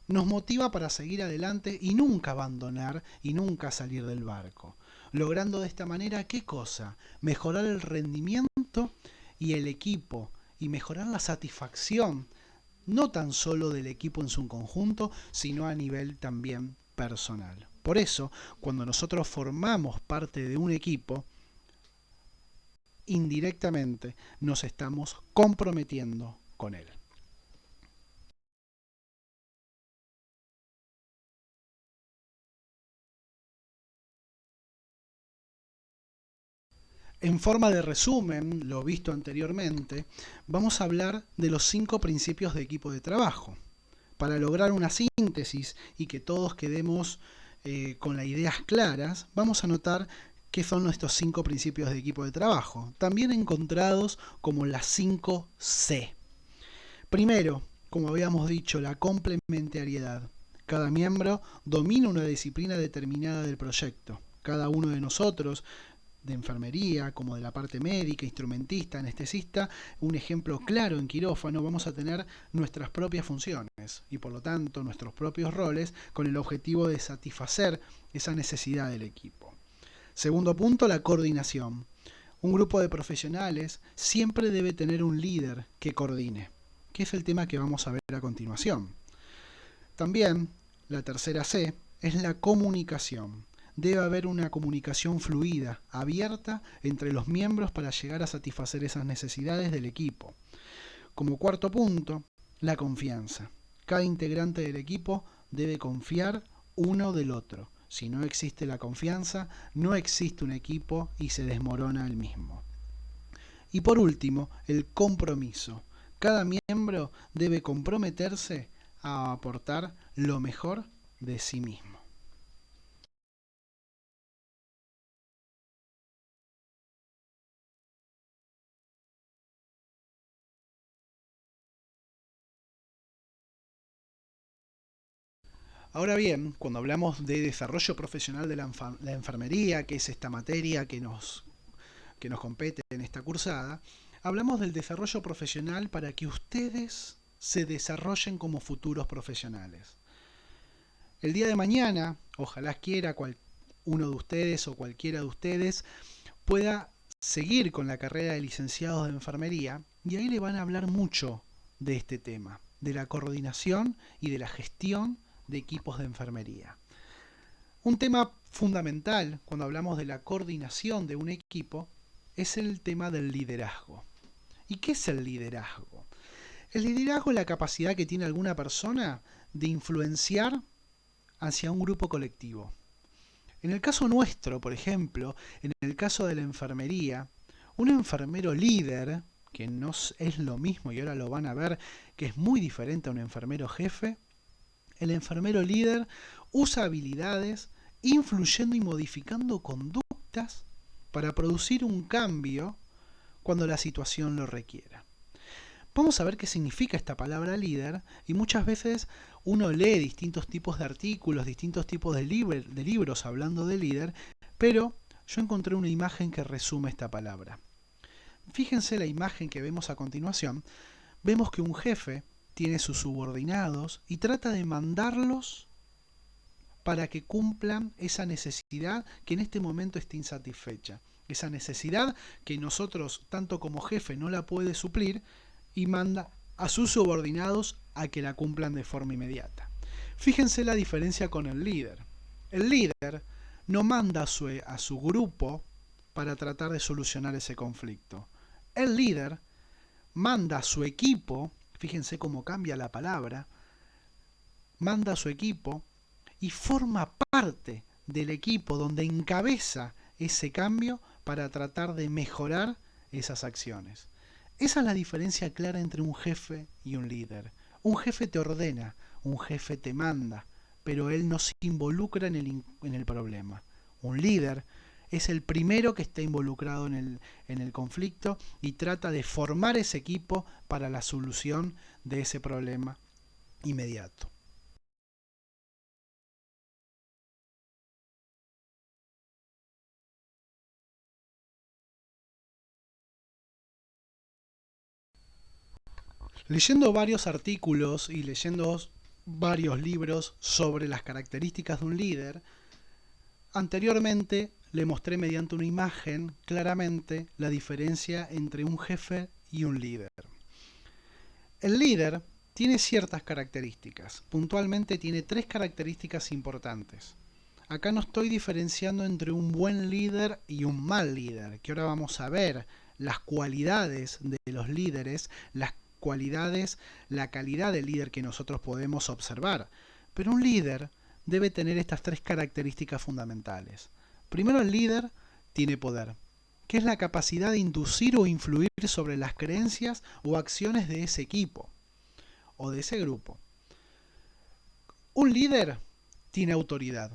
[SPEAKER 1] nos motiva para seguir adelante y nunca abandonar y nunca salir del barco. Logrando de esta manera, ¿qué cosa? Mejorar el rendimiento y el equipo y mejorar la satisfacción, no tan solo del equipo en su conjunto, sino a nivel también personal. Por eso, cuando nosotros formamos parte de un equipo, indirectamente nos estamos comprometiendo con él. En forma de resumen, lo visto anteriormente, vamos a hablar de los 5 principios de equipo de trabajo. Para lograr una síntesis y que todos quedemos con las ideas claras, vamos a notar qué son nuestros 5 principios de equipo de trabajo, también encontrados como las 5 C. Primero, como habíamos dicho, la complementariedad. Cada miembro domina una disciplina determinada del proyecto. Cada uno de nosotros, de enfermería, como de la parte médica, instrumentista, anestesista, un ejemplo claro en quirófano, vamos a tener nuestras propias funciones y por lo tanto nuestros propios roles con el objetivo de satisfacer esa necesidad del equipo. Segundo punto, la coordinación. Un grupo de profesionales siempre debe tener un líder que coordine, que es el tema que vamos a ver a continuación. También, la tercera C es la comunicación. Debe haber una comunicación fluida, abierta entre los miembros para llegar a satisfacer esas necesidades del equipo. Como cuarto punto, la confianza. Cada integrante del equipo debe confiar uno del otro. Si no existe la confianza, no existe un equipo y se desmorona el mismo. Y por último, el compromiso. Cada miembro debe comprometerse a aportar lo mejor de sí mismo. Ahora bien, cuando hablamos de desarrollo profesional de la enfermería, que es esta materia que nos compete en esta cursada, hablamos del desarrollo profesional para que ustedes se desarrollen como futuros profesionales. El día de mañana, ojalá quiera uno de ustedes o cualquiera de ustedes pueda seguir con la carrera de licenciados de enfermería y ahí le van a hablar mucho de este tema, de la coordinación y de la gestión de equipos de enfermería. Un tema fundamental cuando hablamos de la coordinación de un equipo es el tema del liderazgo. ¿Y qué es el liderazgo? El liderazgo es la capacidad que tiene alguna persona de influenciar hacia un grupo colectivo. En el caso nuestro, por ejemplo, en el caso de la enfermería, un enfermero líder, que no es lo mismo y ahora lo van a ver, que es muy diferente a un enfermero jefe, el enfermero líder usa habilidades influyendo y modificando conductas para producir un cambio cuando la situación lo requiera. Vamos a ver qué significa esta palabra líder y muchas veces uno lee distintos tipos de artículos, distintos tipos de libros hablando de líder, pero yo encontré una imagen que resume esta palabra. Fíjense la imagen que vemos a continuación. Vemos que un jefe tiene sus subordinados y trata de mandarlos para que cumplan esa necesidad que en este momento está insatisfecha. Esa necesidad que nosotros, tanto como jefe, no la puede suplir y manda a sus subordinados a que la cumplan de forma inmediata. Fíjense la diferencia con el líder. El líder no manda a su grupo para tratar de solucionar ese conflicto. El líder manda a su equipo, fíjense cómo cambia la palabra, manda a su equipo y forma parte del equipo donde encabeza ese cambio para tratar de mejorar esas acciones. Esa es la diferencia clara entre un jefe y un líder. Un jefe te ordena, un jefe te manda, pero él no se involucra en el problema. Un líder es el primero que está involucrado en el conflicto y trata de formar ese equipo para la solución de ese problema inmediato. Leyendo varios artículos y leyendo varios libros sobre las características de un líder, anteriormente le mostré mediante una imagen claramente la diferencia entre un jefe y un líder. El líder tiene ciertas características, puntualmente tiene 3 características importantes. Acá no estoy diferenciando entre un buen líder y un mal líder, que ahora vamos a ver las cualidades de los líderes, las cualidades, la calidad del líder que nosotros podemos observar. Pero un líder debe tener estas 3 características fundamentales. Primero, el líder tiene poder, que es la capacidad de inducir o influir sobre las creencias o acciones de ese equipo o de ese grupo. Un líder tiene autoridad.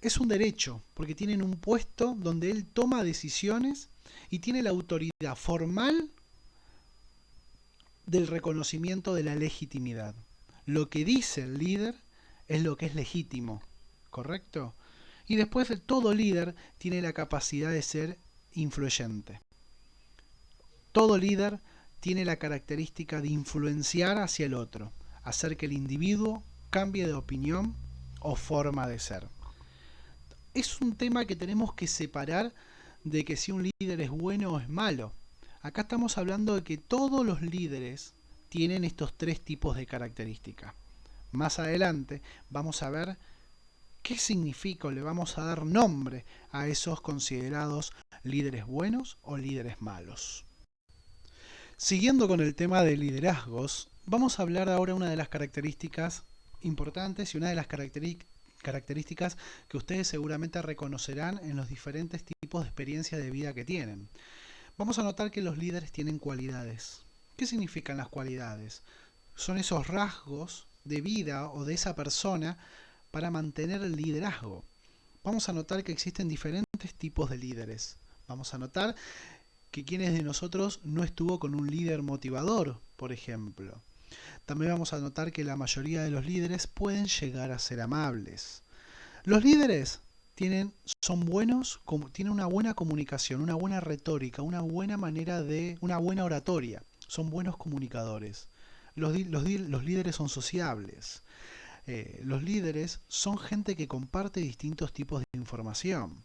[SPEAKER 1] Es un derecho, porque tiene un puesto donde él toma decisiones y tiene la autoridad formal del reconocimiento de la legitimidad. Lo que dice el líder es lo que es legítimo, ¿correcto? Y después todo líder tiene la capacidad de ser influyente. Todo líder tiene la característica de influenciar hacia el otro, hacer que el individuo cambie de opinión o forma de ser. Es un tema que tenemos que separar de que si un líder es bueno o es malo. Acá estamos hablando de que todos los líderes tienen estos tres tipos de características. Más adelante vamos a ver qué significa o le vamos a dar nombre a esos considerados líderes buenos o líderes malos. Siguiendo con el tema de liderazgos, vamos a hablar ahora de una de las características importantes y una de las características que ustedes seguramente reconocerán en los diferentes tipos de experiencia de vida que tienen. Vamos a notar que los líderes tienen cualidades. ¿Qué significan las cualidades? Son esos rasgos de vida o de esa persona para mantener el liderazgo. Vamos a notar que existen diferentes tipos de líderes. Vamos a notar que quienes de nosotros no estuvo con un líder motivador, por ejemplo. También vamos a notar que la mayoría de los líderes pueden llegar a ser amables. Los líderes tienen una buena comunicación, una buena retórica, una buena oratoria. Son buenos comunicadores. Los líderes son sociables. Los líderes son gente que comparte distintos tipos de información.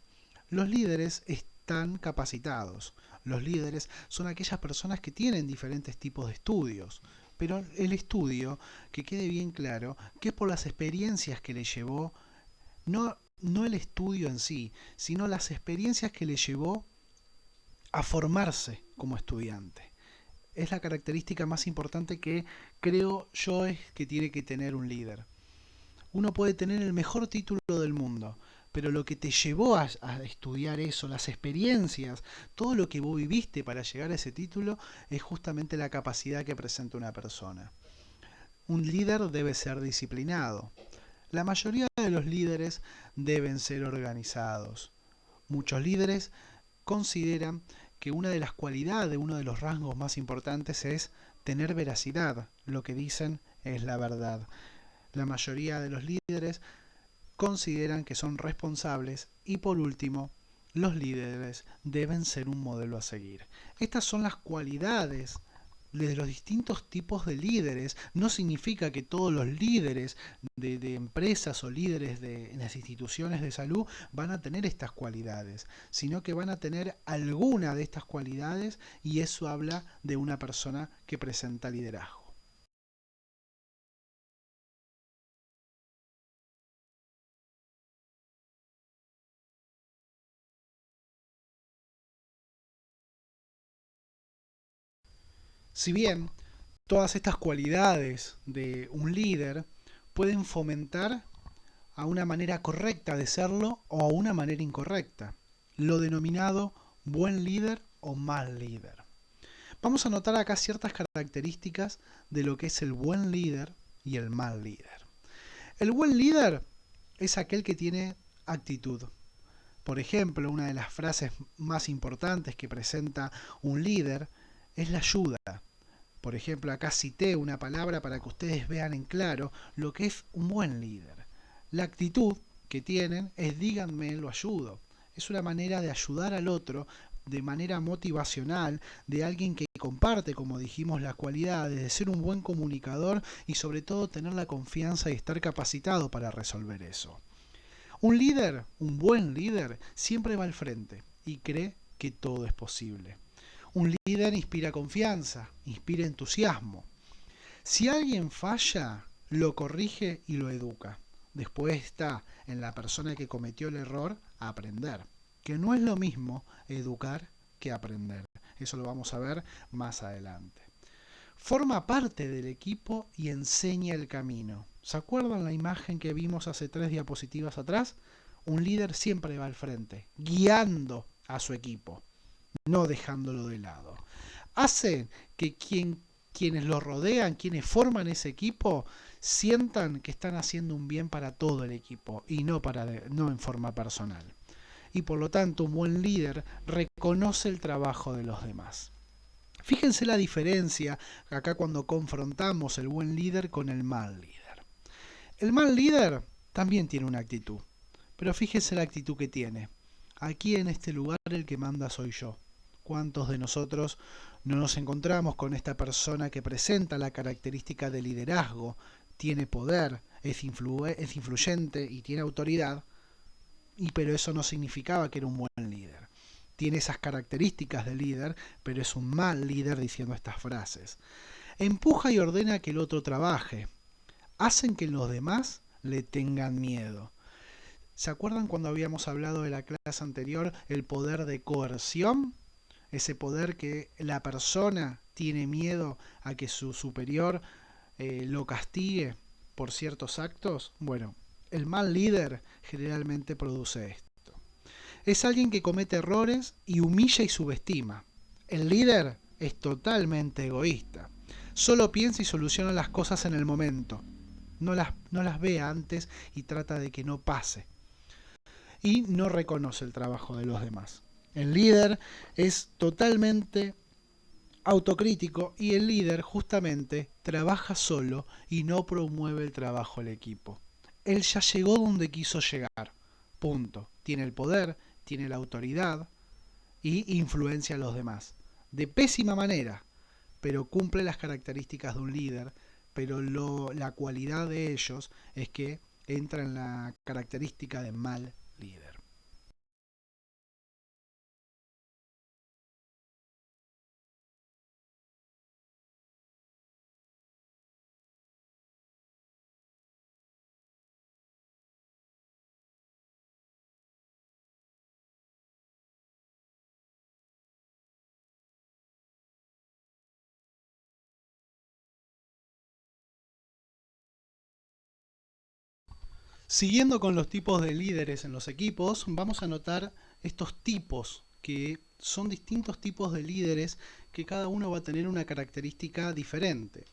[SPEAKER 1] Los líderes están capacitados. Los líderes son aquellas personas que tienen diferentes tipos de estudios. Pero el estudio, que quede bien claro, que es por las experiencias que le llevó, no el estudio en sí, sino las experiencias que le llevó a formarse como estudiante. Es la característica más importante que creo yo es que tiene que tener un líder. Uno puede tener el mejor título del mundo, pero lo que te llevó a estudiar eso, las experiencias, todo lo que vos viviste para llegar a ese título, es justamente la capacidad que presenta una persona. Un líder debe ser disciplinado. La mayoría de los líderes deben ser organizados. Muchos líderes consideran que una de las cualidades, uno de los rasgos más importantes es tener veracidad. Lo que dicen es la verdad. La mayoría de los líderes consideran que son responsables y por último, los líderes deben ser un modelo a seguir. Estas son las cualidades de los distintos tipos de líderes. No significa que todos los líderes de empresas o líderes en las instituciones de salud van a tener estas cualidades, sino que van a tener alguna de estas cualidades y eso habla de una persona que presenta liderazgo. Si bien todas estas cualidades de un líder pueden fomentar a una manera correcta de serlo o a una manera incorrecta, lo denominado buen líder o mal líder. Vamos a notar acá ciertas características de lo que es el buen líder y el mal líder. El buen líder es aquel que tiene actitud. Por ejemplo, una de las frases más importantes que presenta un líder es la ayuda. Por ejemplo, acá cité una palabra para que ustedes vean en claro lo que es un buen líder. La actitud que tienen es díganme, lo ayudo. Es una manera de ayudar al otro de manera motivacional, de alguien que comparte, como dijimos, las cualidades de ser un buen comunicador y sobre todo tener la confianza y estar capacitado para resolver eso. Un líder, un buen líder, siempre va al frente y cree que todo es posible. Un líder inspira confianza, inspira entusiasmo. Si alguien falla, lo corrige y lo educa. Después está en la persona que cometió el error a aprender. Que no es lo mismo educar que aprender. Eso lo vamos a ver más adelante. Forma parte del equipo y enseña el camino. ¿Se acuerdan la imagen que vimos hace 3 diapositivas atrás? Un líder siempre va al frente, guiando a su equipo, no dejándolo de lado. Hace que quienes lo rodean, quienes forman ese equipo, sientan que están haciendo un bien para todo el equipo y no en forma personal. Y por lo tanto, un buen líder reconoce el trabajo de los demás. Fíjense la diferencia acá cuando confrontamos el buen líder con el mal líder. El mal líder también tiene una actitud, pero fíjense la actitud que tiene. Aquí en este lugar el que manda soy yo. ¿Cuántos de nosotros no nos encontramos con esta persona que presenta la característica de liderazgo, tiene poder, es influyente y tiene autoridad, pero eso no significaba que era un buen líder? Tiene esas características de líder, pero es un mal líder diciendo estas frases. Empuja y ordena que el otro trabaje. Hacen que los demás le tengan miedo. ¿Se acuerdan cuando habíamos hablado de la clase anterior el poder de coerción? Ese poder que la persona tiene miedo a que su superior lo castigue por ciertos actos. Bueno, el mal líder generalmente produce esto. Es alguien que comete errores y humilla y subestima. El líder es totalmente egoísta. Solo piensa y soluciona las cosas en el momento. No las ve antes y trata de que no pase. Y no reconoce el trabajo de los demás. El líder es totalmente autocrítico y el líder justamente trabaja solo y no promueve el trabajo al equipo. Él ya llegó donde quiso llegar. Punto. Tiene el poder, tiene la autoridad y influencia a los demás. De pésima manera, pero cumple las características de un líder, pero la cualidad de ellos es que entra en la característica de mal líder. Siguiendo con los tipos de líderes en los equipos, vamos a notar estos tipos, que son distintos tipos de líderes que cada uno va a tener una característica diferente.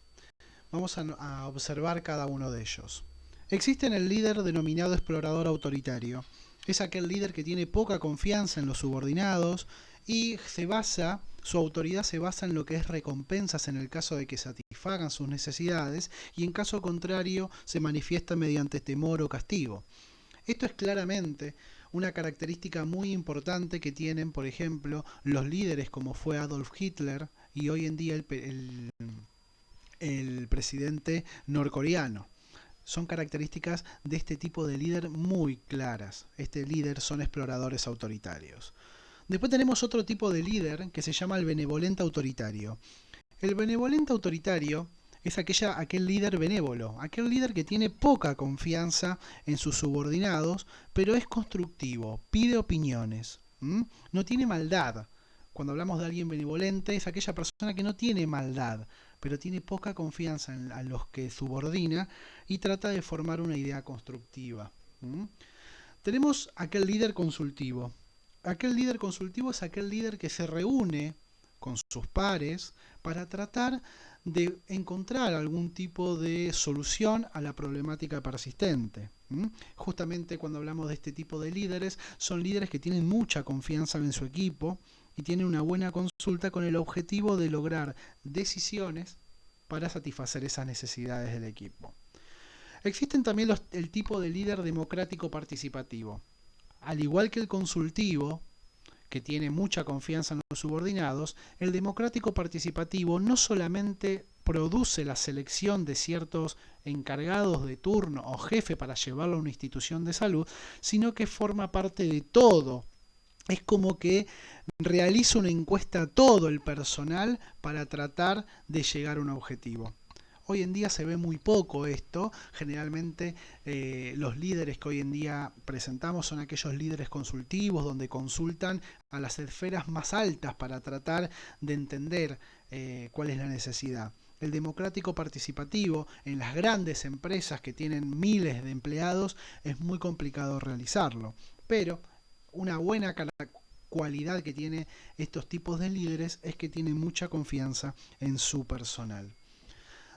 [SPEAKER 1] Vamos a observar cada uno de ellos. Existe el líder denominado explorador autoritario. Es aquel líder que tiene poca confianza en los subordinados y su autoridad se basa en lo que es recompensas en el caso de que satisfagan sus necesidades y en caso contrario se manifiesta mediante temor o castigo. Esto es claramente una característica muy importante que tienen, por ejemplo, los líderes como fue Adolf Hitler y hoy en día el presidente norcoreano. Son características de este tipo de líder muy claras. Este líder son exploradores autoritarios. Después tenemos otro tipo de líder que se llama el benevolente autoritario. El benevolente autoritario es aquel líder benévolo, aquel líder que tiene poca confianza en sus subordinados, pero es constructivo, pide opiniones, no tiene maldad. Cuando hablamos de alguien benevolente es aquella persona que no tiene maldad, pero tiene poca confianza a los que subordina y trata de formar una idea constructiva. Tenemos aquel líder consultivo. Aquel líder consultivo es aquel líder que se reúne con sus pares para tratar de encontrar algún tipo de solución a la problemática persistente. Justamente cuando hablamos de este tipo de líderes, son líderes que tienen mucha confianza en su equipo y tienen una buena consulta con el objetivo de lograr decisiones para satisfacer esas necesidades del equipo. Existen también el tipo de líder democrático participativo. Al igual que el consultivo, que tiene mucha confianza en los subordinados, el democrático participativo no solamente produce la selección de ciertos encargados de turno o jefe para llevarlo a una institución de salud, sino que forma parte de todo. Es como que realiza una encuesta a todo el personal para tratar de llegar a un objetivo. Hoy en día se ve muy poco esto. Generalmente los líderes que hoy en día presentamos son aquellos líderes consultivos donde consultan a las esferas más altas para tratar de entender cuál es la necesidad. El democrático participativo en las grandes empresas que tienen miles de empleados es muy complicado realizarlo. Pero una buena cualidad que tiene estos tipos de líderes es que tienen mucha confianza en su personal.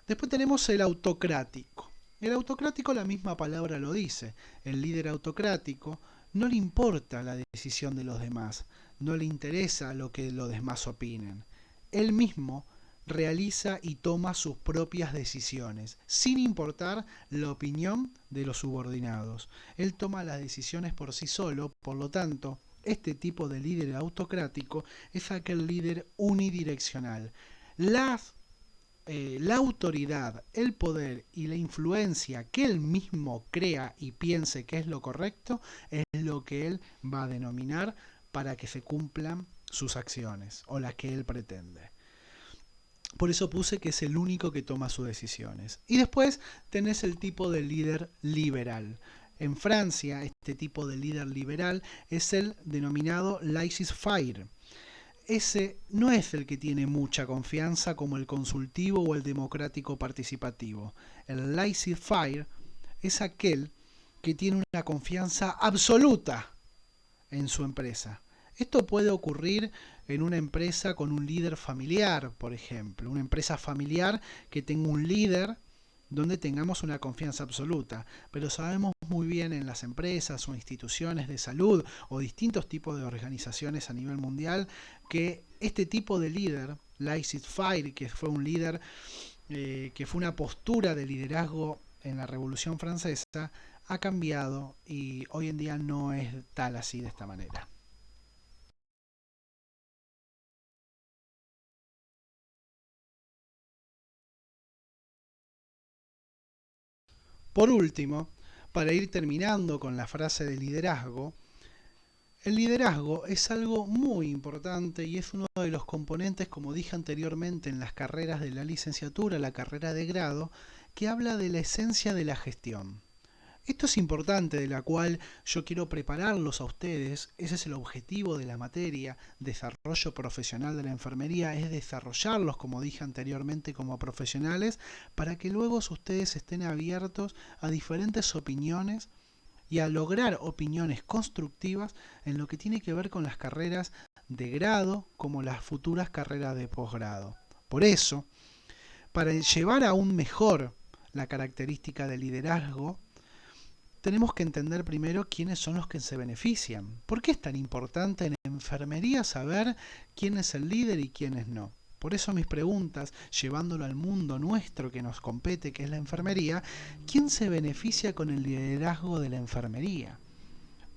[SPEAKER 1] Después tenemos el autocrático. El autocrático, la misma palabra lo dice. El líder autocrático no le importa la decisión de los demás, no le interesa lo que los demás opinen. Él mismo realiza y toma sus propias decisiones, sin importar la opinión de los subordinados. Él toma las decisiones por sí solo, por lo tanto, este tipo de líder autocrático es aquel líder unidireccional. La autoridad, el poder y la influencia que él mismo crea y piense que es lo correcto es lo que él va a denominar para que se cumplan sus acciones o las que él pretende. Por eso puse que es el único que toma sus decisiones. Y después tenés el tipo de líder liberal. En Francia, este tipo de líder liberal es el denominado laissez-faire. Ese no es el que tiene mucha confianza como el consultivo o el democrático participativo. El laissez-faire es aquel que tiene una confianza absoluta en su empresa. Esto puede ocurrir en una empresa con un líder familiar, por ejemplo, una empresa familiar que tenga un líder donde tengamos una confianza absoluta, pero sabemos muy bien en las empresas o instituciones de salud o distintos tipos de organizaciones a nivel mundial que este tipo de líder, laissez-faire, que fue un líder, que fue una postura de liderazgo en la Revolución Francesa, ha cambiado y hoy en día no es tal así de esta manera. Por último, para ir terminando con la frase de liderazgo, el liderazgo es algo muy importante y es uno de los componentes, como dije anteriormente, en las carreras de la licenciatura, la carrera de grado, que habla de la esencia de la gestión. Esto es importante, de la cual yo quiero prepararlos a ustedes. Ese es el objetivo de la materia, desarrollo profesional de la enfermería, es desarrollarlos, como dije anteriormente, como profesionales, para que luego ustedes estén abiertos a diferentes opiniones y a lograr opiniones constructivas en lo que tiene que ver con las carreras de grado como las futuras carreras de posgrado. Por eso, para llevar aún mejor la característica de liderazgo, tenemos que entender primero quiénes son los que se benefician. ¿Por qué es tan importante en enfermería saber quién es el líder y quiénes no? Por eso mis preguntas, llevándolo al mundo nuestro que nos compete, que es la enfermería, ¿quién se beneficia con el liderazgo de la enfermería?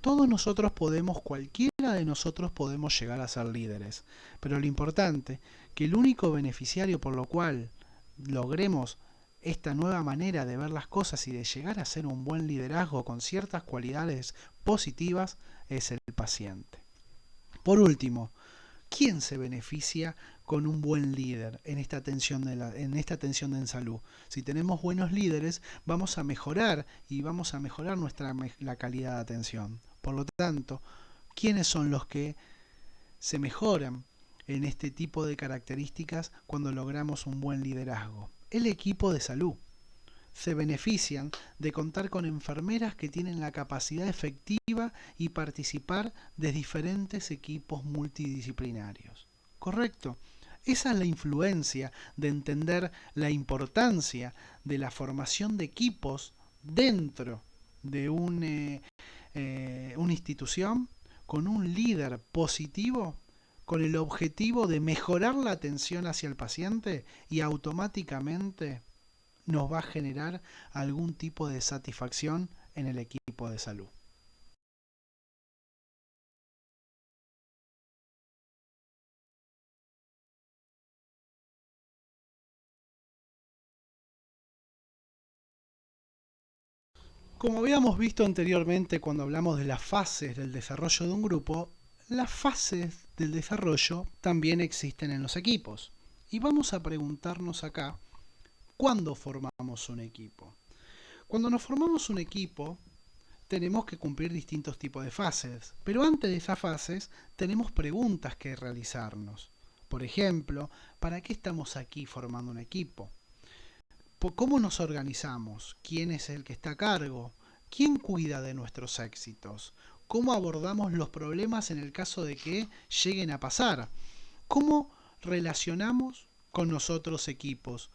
[SPEAKER 1] Todos nosotros podemos, cualquiera de nosotros podemos llegar a ser líderes, pero lo importante, que el único beneficiario por lo cual logremos esta nueva manera de ver las cosas y de llegar a ser un buen liderazgo con ciertas cualidades positivas es el paciente. Por último, ¿quién se beneficia con un buen líder en esta atención en salud? Si tenemos buenos líderes, vamos a mejorar y vamos a mejorar la calidad de atención. Por lo tanto, ¿quiénes son los que se mejoran en este tipo de características cuando logramos un buen liderazgo? El equipo de salud. Se benefician de contar con enfermeras que tienen la capacidad efectiva y participar de diferentes equipos multidisciplinarios. ¿Correcto? Esa es la influencia de entender la importancia de la formación de equipos dentro de una institución con un líder positivo con el objetivo de mejorar la atención hacia el paciente y automáticamente nos va a generar algún tipo de satisfacción en el equipo de salud. Como habíamos visto anteriormente cuando hablamos de las fases del desarrollo de un grupo, las fases del desarrollo también existen en los equipos. Y vamos a preguntarnos acá, ¿cuándo formamos un equipo? Cuando nos formamos un equipo, tenemos que cumplir distintos tipos de fases, pero antes de esas fases tenemos preguntas que realizarnos. Por ejemplo, ¿para qué estamos aquí formando un equipo? ¿Cómo nos organizamos? ¿Quién es el que está a cargo? ¿Quién cuida de nuestros éxitos? ¿Cómo abordamos los problemas en el caso de que lleguen a pasar? ¿Cómo relacionamos con nosotros equipos?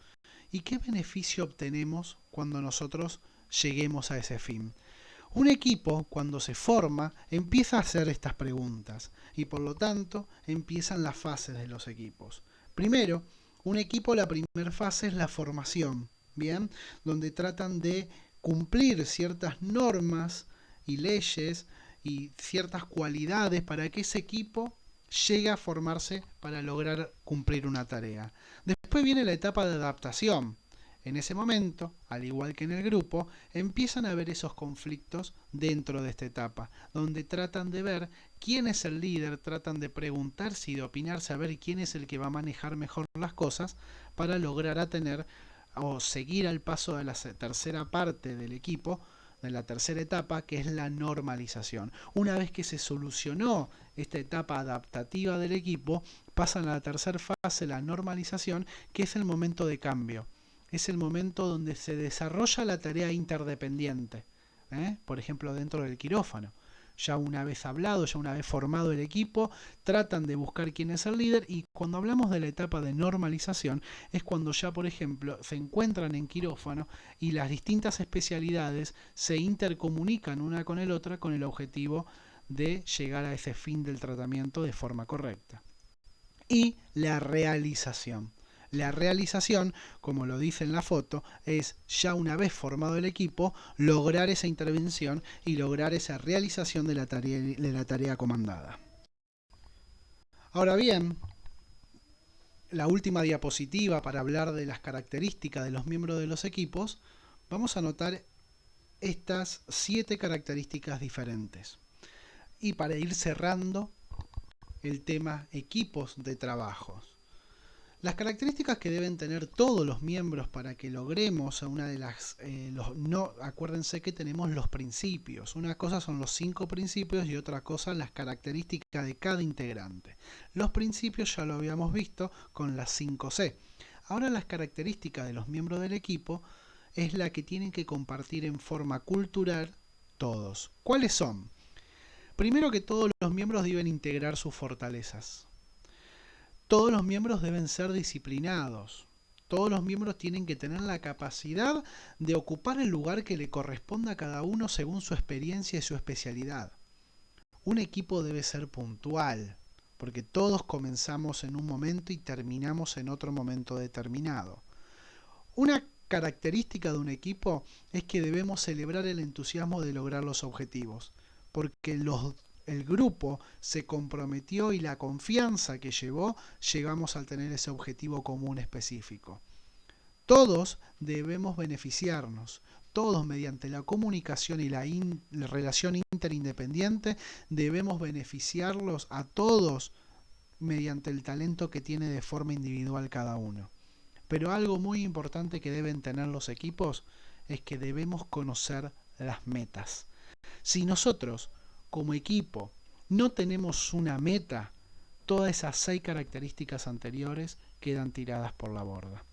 [SPEAKER 1] ¿Y qué beneficio obtenemos cuando nosotros lleguemos a ese fin? Un equipo, cuando se forma, empieza a hacer estas preguntas y por lo tanto empiezan las fases de los equipos. Primero, un equipo, la primera fase es la formación, ¿bien? Donde tratan de cumplir ciertas normas y leyes y ciertas cualidades para que ese equipo llegue a formarse para lograr cumplir una tarea. Después viene la etapa de adaptación. En ese momento, al igual que en el grupo, empiezan a haber esos conflictos dentro de esta etapa, donde tratan de ver quién es el líder, tratan de preguntarse y de opinar, saber quién es el que va a manejar mejor las cosas para lograr a tener o seguir al paso de la tercera parte del equipo, de la tercera etapa, que es la normalización. Una vez que se solucionó esta etapa adaptativa del equipo, pasan a la tercera fase, la normalización, que es el momento de cambio. Es el momento donde se desarrolla la tarea interdependiente. Por ejemplo, dentro del quirófano. Ya una vez hablado, ya una vez formado el equipo, tratan de buscar quién es el líder, y cuando hablamos de la etapa de normalización es cuando ya, por ejemplo, se encuentran en quirófano y las distintas especialidades se intercomunican una con el otra con el objetivo de llegar a ese fin del tratamiento de forma correcta. Y la realización. La realización, como lo dice en la foto, es ya una vez formado el equipo, lograr esa intervención y lograr esa realización de la tarea comandada. Ahora bien, la última diapositiva para hablar de las características de los miembros de los equipos, vamos a notar estas 7 características diferentes. Y para ir cerrando el tema equipos de trabajo. Las características que deben tener todos los miembros para que logremos una de las... acuérdense que tenemos los principios. Una cosa son los 5 principios y otra cosa las características de cada integrante. Los principios ya lo habíamos visto con las 5C. Ahora las características de los miembros del equipo es la que tienen que compartir en forma cultural todos. ¿Cuáles son? Primero que todos los miembros deben integrar sus fortalezas. Todos los miembros deben ser disciplinados. Todos los miembros tienen que tener la capacidad de ocupar el lugar que le corresponda a cada uno según su experiencia y su especialidad. Un equipo debe ser puntual, porque todos comenzamos en un momento y terminamos en otro momento determinado. Una característica de un equipo es que debemos celebrar el entusiasmo de lograr los objetivos, porque el grupo se comprometió y la confianza que llevó, llegamos al tener ese objetivo común específico. Todos debemos beneficiarnos, todos mediante la comunicación y la relación interindependiente debemos beneficiarlos a todos mediante el talento que tiene de forma individual cada uno. Pero algo muy importante que deben tener los equipos es que debemos conocer las metas. Si nosotros como equipo no tenemos una meta, todas esas 6 características anteriores quedan tiradas por la borda.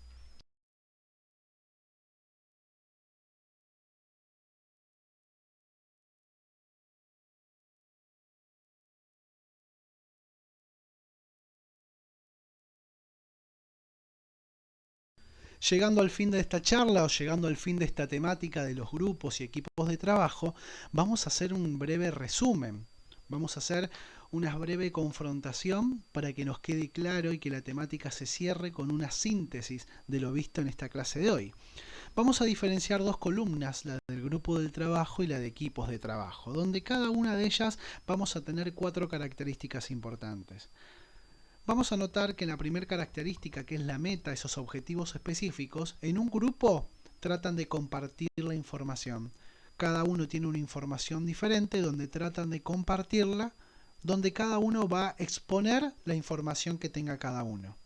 [SPEAKER 1] Llegando al fin de esta charla o llegando al fin de esta temática de los grupos y equipos de trabajo, vamos a hacer un breve resumen. Vamos a hacer una breve confrontación para que nos quede claro y que la temática se cierre con una síntesis de lo visto en esta clase de hoy. Vamos a diferenciar 2 columnas, la del grupo del trabajo y la de equipos de trabajo, donde cada una de ellas vamos a tener 4 características importantes. Vamos a notar que en la primera característica, que es la meta, esos objetivos específicos, en un grupo tratan de compartir la información. Cada uno tiene una información diferente donde tratan de compartirla, donde cada uno va a exponer la información que tenga cada uno.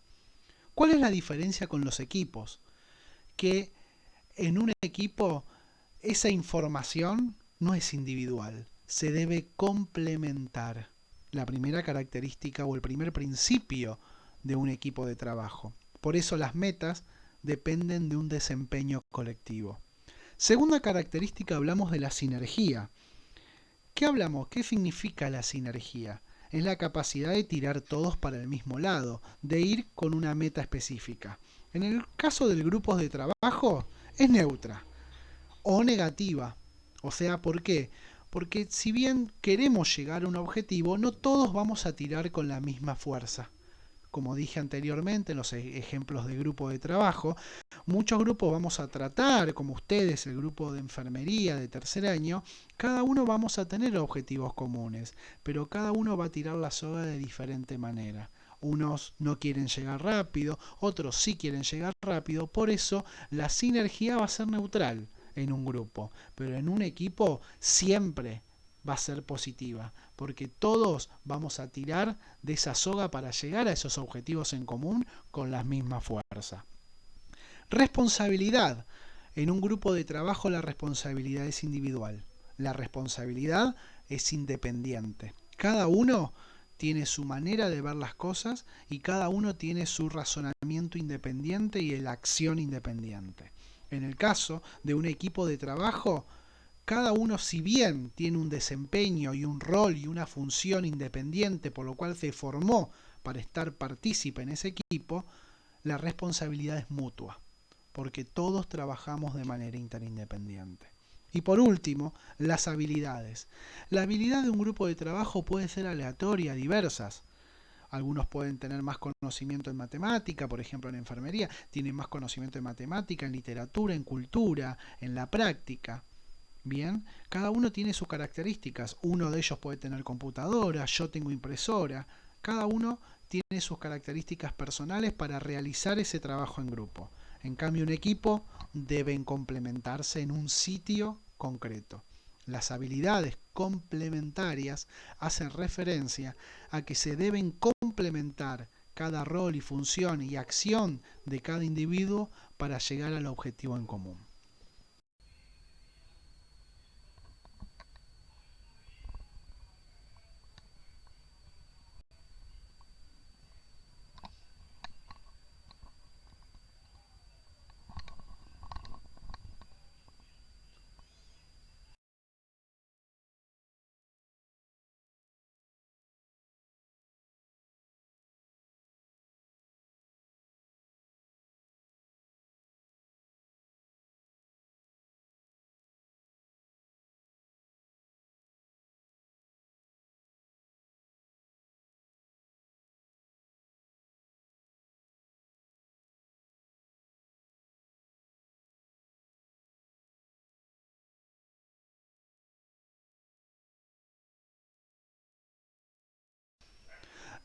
[SPEAKER 1] ¿Cuál es la diferencia con los equipos? Que en un equipo esa información no es individual, se debe complementar. La primera característica o el primer principio de un equipo de trabajo. Por eso las metas dependen de un desempeño colectivo. Segunda característica, hablamos de la sinergia. ¿Qué hablamos? ¿Qué significa la sinergia? Es la capacidad de tirar todos para el mismo lado, de ir con una meta específica. En el caso del grupo de trabajo, es neutra o negativa. O sea, ¿por qué? Porque si bien queremos llegar a un objetivo, no todos vamos a tirar con la misma fuerza. Como dije anteriormente en los ejemplos de grupo de trabajo, muchos grupos vamos a tratar, como ustedes, el grupo de enfermería de tercer año, cada uno vamos a tener objetivos comunes, pero cada uno va a tirar la soga de diferente manera. Unos no quieren llegar rápido, otros sí quieren llegar rápido. Por eso la sinergia va a ser neutral en un grupo, pero en un equipo siempre va a ser positiva, porque todos vamos a tirar de esa soga para llegar a esos objetivos en común con la misma fuerza. Responsabilidad. En un grupo de trabajo la responsabilidad es individual. La responsabilidad es independiente. Cada uno tiene su manera de ver las cosas y cada uno tiene su razonamiento independiente y la acción independiente. En el caso de un equipo de trabajo, cada uno, si bien tiene un desempeño y un rol y una función independiente por lo cual se formó para estar partícipe en ese equipo, la responsabilidad es mutua, porque todos trabajamos de manera interindependiente. Y por último, las habilidades. La habilidad de un grupo de trabajo puede ser aleatoria, diversas. Algunos pueden tener más conocimiento en matemática, por ejemplo en enfermería, tienen más conocimiento en matemática, en literatura, en cultura, en la práctica. Bien, cada uno tiene sus características. Uno de ellos puede tener computadora, yo tengo impresora. Cada uno tiene sus características personales para realizar ese trabajo en grupo. En cambio, un equipo deben complementarse en un sitio concreto. Las habilidades complementarias hacen referencia a que se deben complementar cada rol y función y acción de cada individuo para llegar al objetivo en común.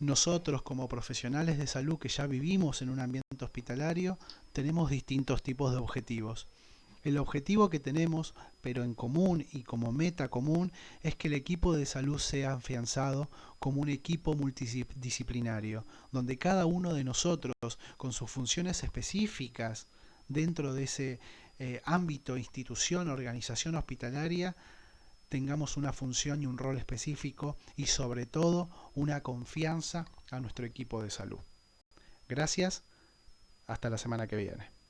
[SPEAKER 1] Nosotros como profesionales de salud que ya vivimos en un ambiente hospitalario, tenemos distintos tipos de objetivos. El objetivo que tenemos, pero en común y como meta común, es que el equipo de salud sea afianzado como un equipo multidisciplinario, donde cada uno de nosotros, con sus funciones específicas dentro de ese ámbito, institución, organización hospitalaria, tengamos una función y un rol específico y sobre todo una confianza a nuestro equipo de salud. Gracias, hasta la semana que viene.